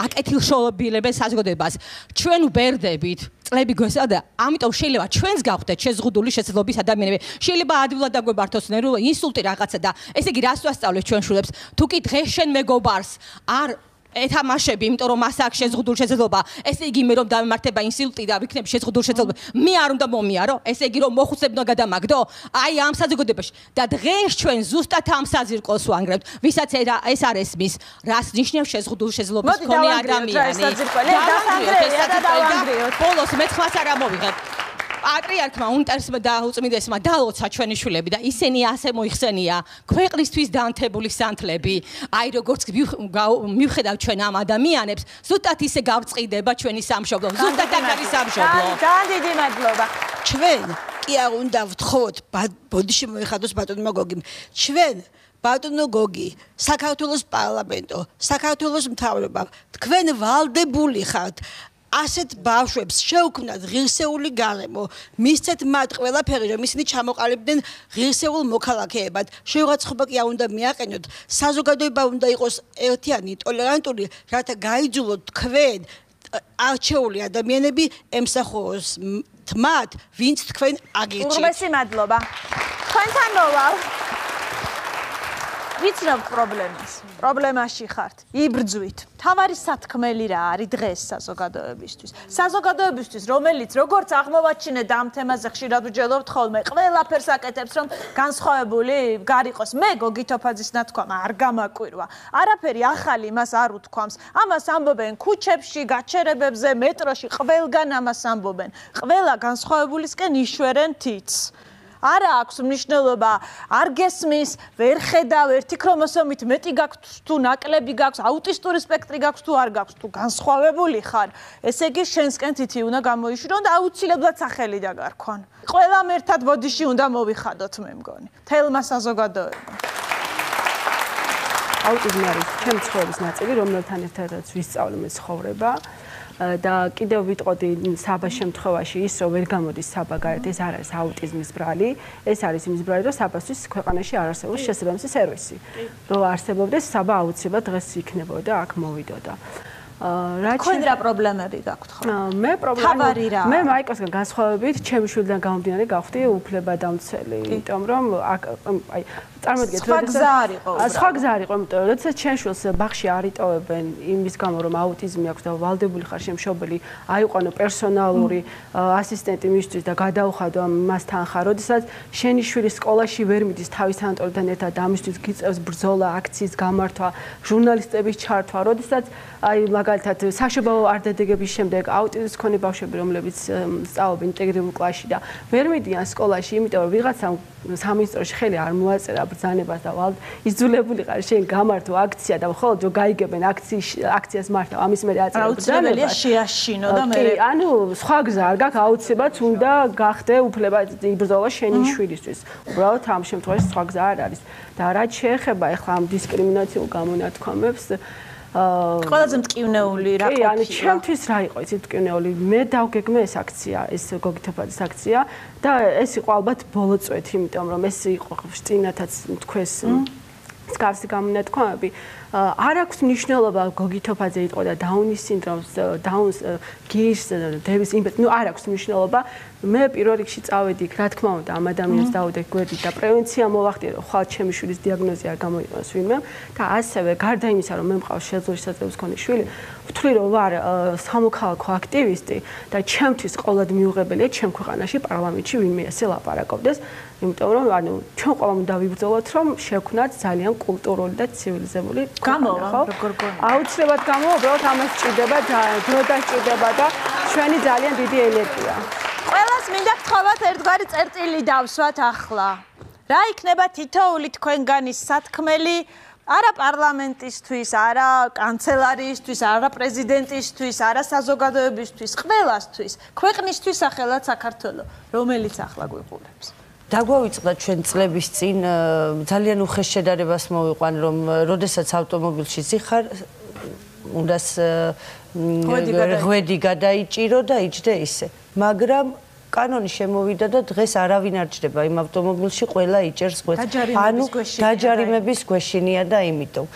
აკეთილშობილებენ საზოგადოებას. ჩვენ უბერდებით წლები გვესწავლა, ამიტომ შეიძლება ჩვენს გავხდეთ შეზღუდული შესაძლებლობის ადამიანები. შეიძლება ადვილად დაგვებართოს ნერვულ ინსულტი რაღაცა და ესე იგი რას ვასწავლეთ ჩვენ შვილებს? თუ კი დღეს შენ მეგობარს არ ეთამაშები, იმიტომ რომ მას აქვს შეზღუდული შესაძლებლობა, ესე იგი მე რომ დამემართება ინსულტი და ვიქნები შეზღუდული შესაძლებლობა, მე არ უნდა მომიარო, ესე იგი რომ მოხუცებ უნდა გადამაგდო? აი ამ საზოგადოებაში და დღეს ჩვენ ზუსტად ამ საზირკოს ვანგრევთ, ვისაც ეს არ ესმის, რას ნიშნავს შეზღუდული შესაძლებლობის მქონე ადამიანი. ბოლოს მე ხმას არ ამოვიღებ. პატრიარქმა უნიტარისმა და უწმიდესმა დაალოცა ჩვენი შვილები და ისინი ასე მოიხსენია ქვეყნისთვის დაანთებული სანთლები. აი როგორც მივხედავ ჩვენ ამ ადამიანებს, ზუსტად ისე გავწყიდება ჩვენი სამშობლო. ზუსტად აქ არის სამშობლო. ძალიან დიდი მადლობა. ჩვენ კი არ უნდა ვთხოვოთ ბოდიში მოიხადოს ბატონმა გოგიმ. ჩვენ ბატონო გოგი, საქართველოს პარლამენტო, საქართველოს მთავრობა, თქვენ ვალდებული ხართ ასეთ ბავშვებს შეუქმნათ ღირსეული გარემო, მისცეთ მათ ყველაფერი, რომ ისინი ჩამოყალიბდნენ ღირსეულ მოქალაქეებად. შეურაცხყოფა კი არ უნდა მიაყენოთ, საზოგადოება უნდა იყოს ერთიანი, ტოლერანტული, რათა გაიძულოთ თქვენ არჩეული ადამიანები ემსახუროს მათ, ვინც თქვენ აგირჩიეთ. უღმესი მადლობა. თქვენთან მოვალ. ვიცნობ პრობლემას. პრობლემაში ხართ. იბრძვით. თავარი სათქმელი რა არის დღეს საზოგადოებისთვის. საზოგადოებისთვის, რომელიც როგორც აღმოვაჩინეთ ამ თემაზე ხშირად ვჯელობთ ხოლმე, ყველაფერს აკეთებს, რომ განსხვავებული გარიყოს. მე გოგი თოფაძის ნათქვამა არ გამაკვირვა. არაფერი ახალი მას არ უთქვამს. ამას ამბობენ ქუჩებში, გაჩერებებზე, მეტროში, ყველგან ამას ამბობენ. ყველა განსხვავებულისკენ იშვერენ თითს. არა აქვს მნიშვნელობა, არ გესმის, ვერ ხედავ, ერთი ქრომოსომით მეტი გაქვს თუ ნაკლები გაქვს, აუტისტური სპექტრი გაქვს თუ არ გაქვს, თუ განსხვავებული ხარ, ესე იგი შენსკენ თითი უნდა გამოიშვირონ და აუცილებლად სახელი დაგარქვან. ყველამ ერთად ბოდიში უნდა მოვიხადოთ, მე მგონი. თელმა საზოგადოება. აუტიზმი არის ჩემი ცხოვრების ნაწილი, რომელთან ერთადაც ვისწავლე მე ცხოვრება. და კიდევ ვიტყოდი საბას შემთხვევაში ის რომ ვერ გამოდის საბა გარეთ ეს არ არის აუტიზმის ბრალი ეს არის იმის ბრალი რომ საბასთვის ქვეყანაში არ არსებობს შესაბამისი სერვისი რომ არსებობდეს საბა აუცილებლად დღეს იქნებოდა აქ მოვიდოდა თქვენ რა პრობლემები გაქვთ ხო? მე პრობლემა მე მაიკოსგან განსხვავებით ჩემი შვილიდან გამომდინარე გავხდი უფლებადამცველი იმიტომ რომ აი წარმოგიდგენთ სხვა გზა არ იყო იმიტომ რომ როდესაც ჩემ შვილს ბაღში არ იტოვებენ იმის გამო რომ აუტიზმი აქვს და ვალდებული ხარ შემშობელი აიყვანო პერსონალური ასისტენტი მისთვის და გადაუხადო მასთან ხარ როდესაც შენი შვილი სკოლაში ვერ მიდის თავის თანატორთან ერთად ამისთვის გიწევს ბრძოლა აქციის გამართვა ჟურნალისტების ჩართვა როდესაც აი მაგალითად საშობაო არდადეგების შემდეგ აუტიზმის მქონე ბავშვები რომლებიც სწავლობენ ინტეგრირებულ კლასში და ვერ მიდიან სკოლაში იმიტომ რომ ვიღაცამ სამინისტროში ხელი არ მოაწერა ბრძანებას და იძულებული ხარ შენ გამართო აქცია და მხოლოდ რომ გაიგებენ აქციას მართავ ამის მერე აწერა აუცილებელია შეაშინო და მე ანუ სხვა გზა არ გაქვს აუცილებლად უნდა გახდე უფლება იბრძოლა შენი შვილისთვის უბრალოდ ამ შემთხვევაში სხვა გზა არ არის და რაც შეეხება ახლა ამ დისკრიმინაციულ გამონათქვამებს ყველაზე მტკივნეული რა ყოფილა? ანუ ჩემთვის რა იყო ეს მტკივნეული? მე დავგეგმე ეს აქცია, ეს გოგი თოფაძის აქცია და ეს იყო ალბათ ბოლო წვეთი, იმიტომ რომ ეს იყო წინათაც თქვენს მსგავსი გამონათქვამები არ აქვს მნიშვნელობა გოგი თოფაძე იტყოდა და დაუნის სინდრომს, დაუნს გის, დევის იმპეტ, არ აქვს მნიშვნელობა. მე პირველ რიგში წავედი, რა თქმა უნდა, ამ ადამიანს დავუდე გვერდით და პრევენცია მოვახდინე, რომ ხვალ ჩემი შვილის დიაგნოზი არ გამოიყენოს ვინმე და ასევე გარდა იმისა, რომ მე მყავს შეძლოს შესაძლებლობის მქონე შვილი, ვთვლი რომ ვარ სამოქალაქო აქტივისტი და ჩემთვის ყოველად მიუღებელია ჩემ ქვეყანაში პარლამენტში ვინმე ასე ლაპარაკობდეს, იმიტომ რომ ანუ ჩვენ ყველამ უნდა ვიბრძოლოთ, რომ შევქმნათ ძალიან კულტურული და ცივილიზებული გამოვა, როგორ გონია? აუცილებლად გამოვა, უბრალოდ ამას ჭირდება დრო დასჭირდება და ჩვენი ძალიან დიდი ენერგია. ყველას მინდა გთხოვათ ერთგვარი წერტილი დავსვათ ახლა. რა იქნება თითოეული თქვენგანის სათქმელი არა პარლამენტისთვის, არა კანცელარიისთვის, არა პრეზიდენტისთვის, არა საზოგადოებისთვის, ყველასთვის, ქვეყნისთვის სახელად საქართველოს, რომელიც ახლა გვიყურებს. დაგვავიწყდა ჩვენ წლების წინ ძალიან უხეშ შედარებას მოვიყვან, რომ როდესაც ავტომობილში ზიხარ, უნდას ღვედი გადაიჭირო და იჯდე ისე. მაგრამ კანონი შემოვიდა და დღეს არავინ არ ჯდება იმ ავტომობილში, ყველა იჭერს ღვედს. ანუ დაჯარიმების გვეშინია და იმიტომ.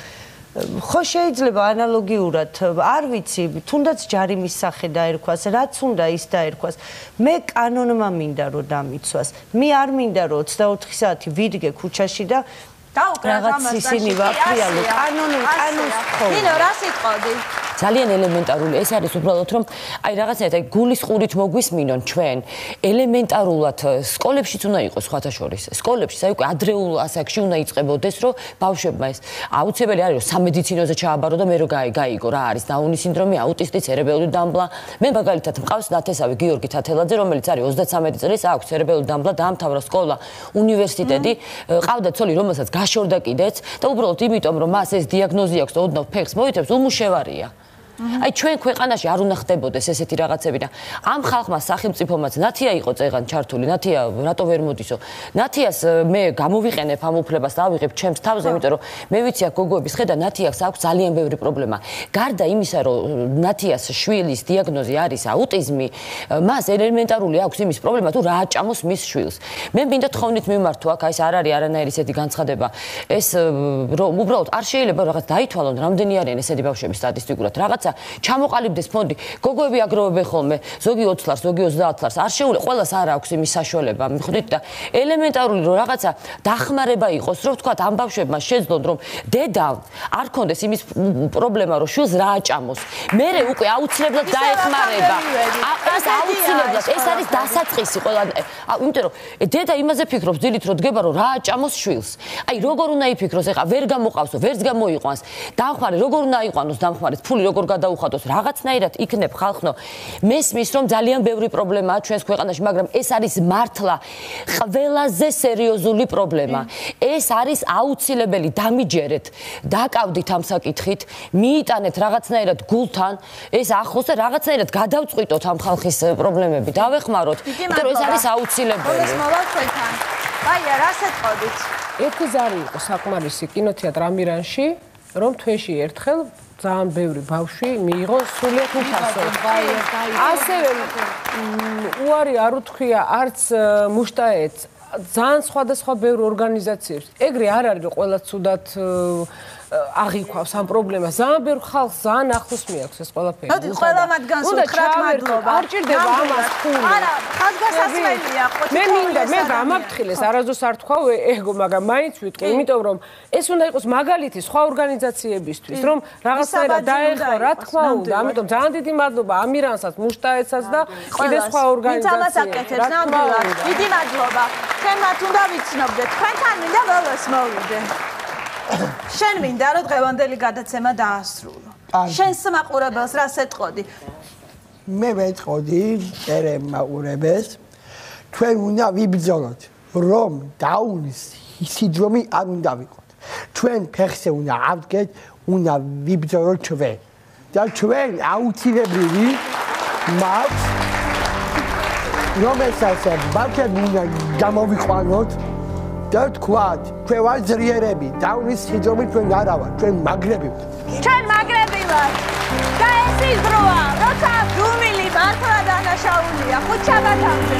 ხო შეიძლება ანალოგიურად, არ ვიცი, თუნდაც ჯარიმის სახე დაერქვას, რაც უნდა ის დაერქვას. მე კანონმა მინდა რომ დამიცვას. მე არ მინდა რომ 24 საათი ვიდგე ქუჩაში და რაღაც ისინი ვაფრიალო. კანონს ხო. ნინო, რა სიტყვი? ძალიან ელემენტარული ეს არის უბრალოდ რომ აი რაღაცნაირად აი გულის ყურით მოგვისმინონ ჩვენ ელემენტარულად სკოლებშიც უნდა იყოს სხვათა შორის სკოლებში აი უკვე ადრეულ ასაკში უნდა იწყებოდეს რომ ბავშვებმა ეს აუცილებელი არის რომ სამედიცინოზე ჩააბარო და მე რომ გაიგო რა არის დაუნის სინდრომი აუტისტი ცერებრული დამბლა მე მაგალითად მყავს ნათესავი გიორგი თათელაძე რომელიც არის 33 წლის აქვს ცერებრული დამბლა დაამთავრა სკოლა უნივერსიტეტი ყავდა ცოლი რომელსაც გაშორდა კიდეც და უბრალოდ იმიტომ რომ მას ეს დიაგნოზი აქვს და ოდნავ ფეხს მოიწევს უმუშევარია აი ჩვენ ქვეყანაში არ უნდა ხდებოდეს ესეთი რაღაცები და ამ ხალხმა სახელმწიფომაც ნათია იყო წეგან ჩართული ნათია რატო ვერ მოდისო ნათიას მე გამოვიყენებ ამ უფლებას და ავიღებ ჩემს თავზე იმიტომ რომ მე ვიცი აქ გოგოების ხედა ნათიას აქვს ძალიან ბევრი პრობლემა გარდა იმისა რომ ნათიას შვილის დიაგნოზი არის აუტიზმი მას ელემენტარული აქვს იმის პრობლემა თუ რა აჭამოს მის შვილს მე მინდა თხოვნით მიმართო აქ ეს არ არის არანაირი ესეთი განცხადება ეს რომ უბრალოდ არ შეიძლება რაღაც დაითვალონ რამდენი არიან ესეთი ბავშვები სტატისტიკურად რაღაც ჩამოყალიბდეს ფონდი გოგოები აგროვებენ ხოლმე ზოგი 20 ლარს ზოგი 30 ლარს არ შეუძლია ყველას არ აქვს იმის საშუალება მიხვდით და ელემენტარული რომ რაღაცა დახმარება იყოს რომ თქვა ამ ბავშვებმა შეძლონ რომ დედამ არ კონდეს იმის პრობლემა რომ შვილს რა აჭამოს მე უკვე აუცილებლად დაეხმარება ეს აუცილებლად ეს არის დასაწყისი ყველა იმიტომ რომ დედა იმაზე ფიქრობს დილით რომ დგება რომ რა აჭამოს შვილს აი როგორ უნდა იფიქროს ეხა ვერ გამოყავსო ვერც გამოიყვანს დამხმარე როგორ უნდა აიყვანოს დამხმარეს ფული როგორ გადაუხადოს რაღაცნაირად იქნებ ხალხნო მესმის რომ ძალიან ბევრი პრობლემაა ჩვენს ქვეყანაში მაგრამ ეს არის მართლა ყველაზე სერიოზული პრობლემა ეს არის აუცილებელი დამიჯერეთ დაკავდით ამ საკითხით მიიტანეთ რაღაცნაირად გულთან ეს ახლოს და რაღაცნაირად გადავწყვიტოთ ამ ხალხის პრობლემები დავეხმაროთ იმიტომ რომ ეს არის აუცილებელი აია რა შეტყოდით ერთი ზარი იყო საკმარისი კინოთეატრ ამირანში რომ თვეში ერთხელ ძალიან ბევრი ბავშვი მიიღო სრულიად უფასო. ასევე უარი არ უთქვია არც მუშტაეთს, ძალიან სხვადასხვა ბევრ ორგანიზაციებს. ეგრე არ არის რომ ყველა ცუდად აღიქვავს ამ პრობლემას. ძალიან ბევრ ხალხს ძალიან ახლოს მიაქვს ეს ყველაფერი. მოდი ყველა მათგანს უთხრათ მადლობა. არ ჭირდება ამას ფული. არა, ხაზგასასმელია ხო. მე მინდა მე გამაფრთხილეს არასდროს არ თქვა ეგო, მაგრამ მაინც ვიტყვი, იმიტომ რომ ეს უნდა იყოს მაგალითი სხვა ორგანიზაციებისთვის, რომ რაღაცნაირად დაეხმარა, რა თქმა უნდა. ამიტომ ძალიან დიდი მადლობა ამირანსაც, მუშტაეთსაც და კიდე სხვა ორგანიზაციებს. რა თქმა უნდა. დიდი მადლობა. თქვენ მათ უნდა ვიცნობდეთ. თქვენთან მინდა ველოს მოვიდე. შენ მინდა რომ დღევანდელი გადაცემა დაასრულო. შენს მაყურებელს რა შეტყოდი? მე ვეტყოდი ერე მაყურებელს თქვენ უნდა ვიბრძოლოთ რომ დაუნის სინდრომი არ უნდა ვიყოთ. ჩვენ ფეხზე უნდა ავდგეთ, უნდა ვიბრძოლოთ ჩვენ. და ჩვენ აუცილებლი მაქვს რომელსაც ბავშვები უნდა გამოვიყვანოთ და თქვათ, ჩვენ ვარ ძლიერები, დაუნის სინდრომით ჩვენ არა ვართ, ჩვენ მაგრები ვართ. ჩვენ მაგრები ვართ. და ეს ის დროა, როცა დუმილი მართლა დანაშაულია, ხუთშაბათამდე.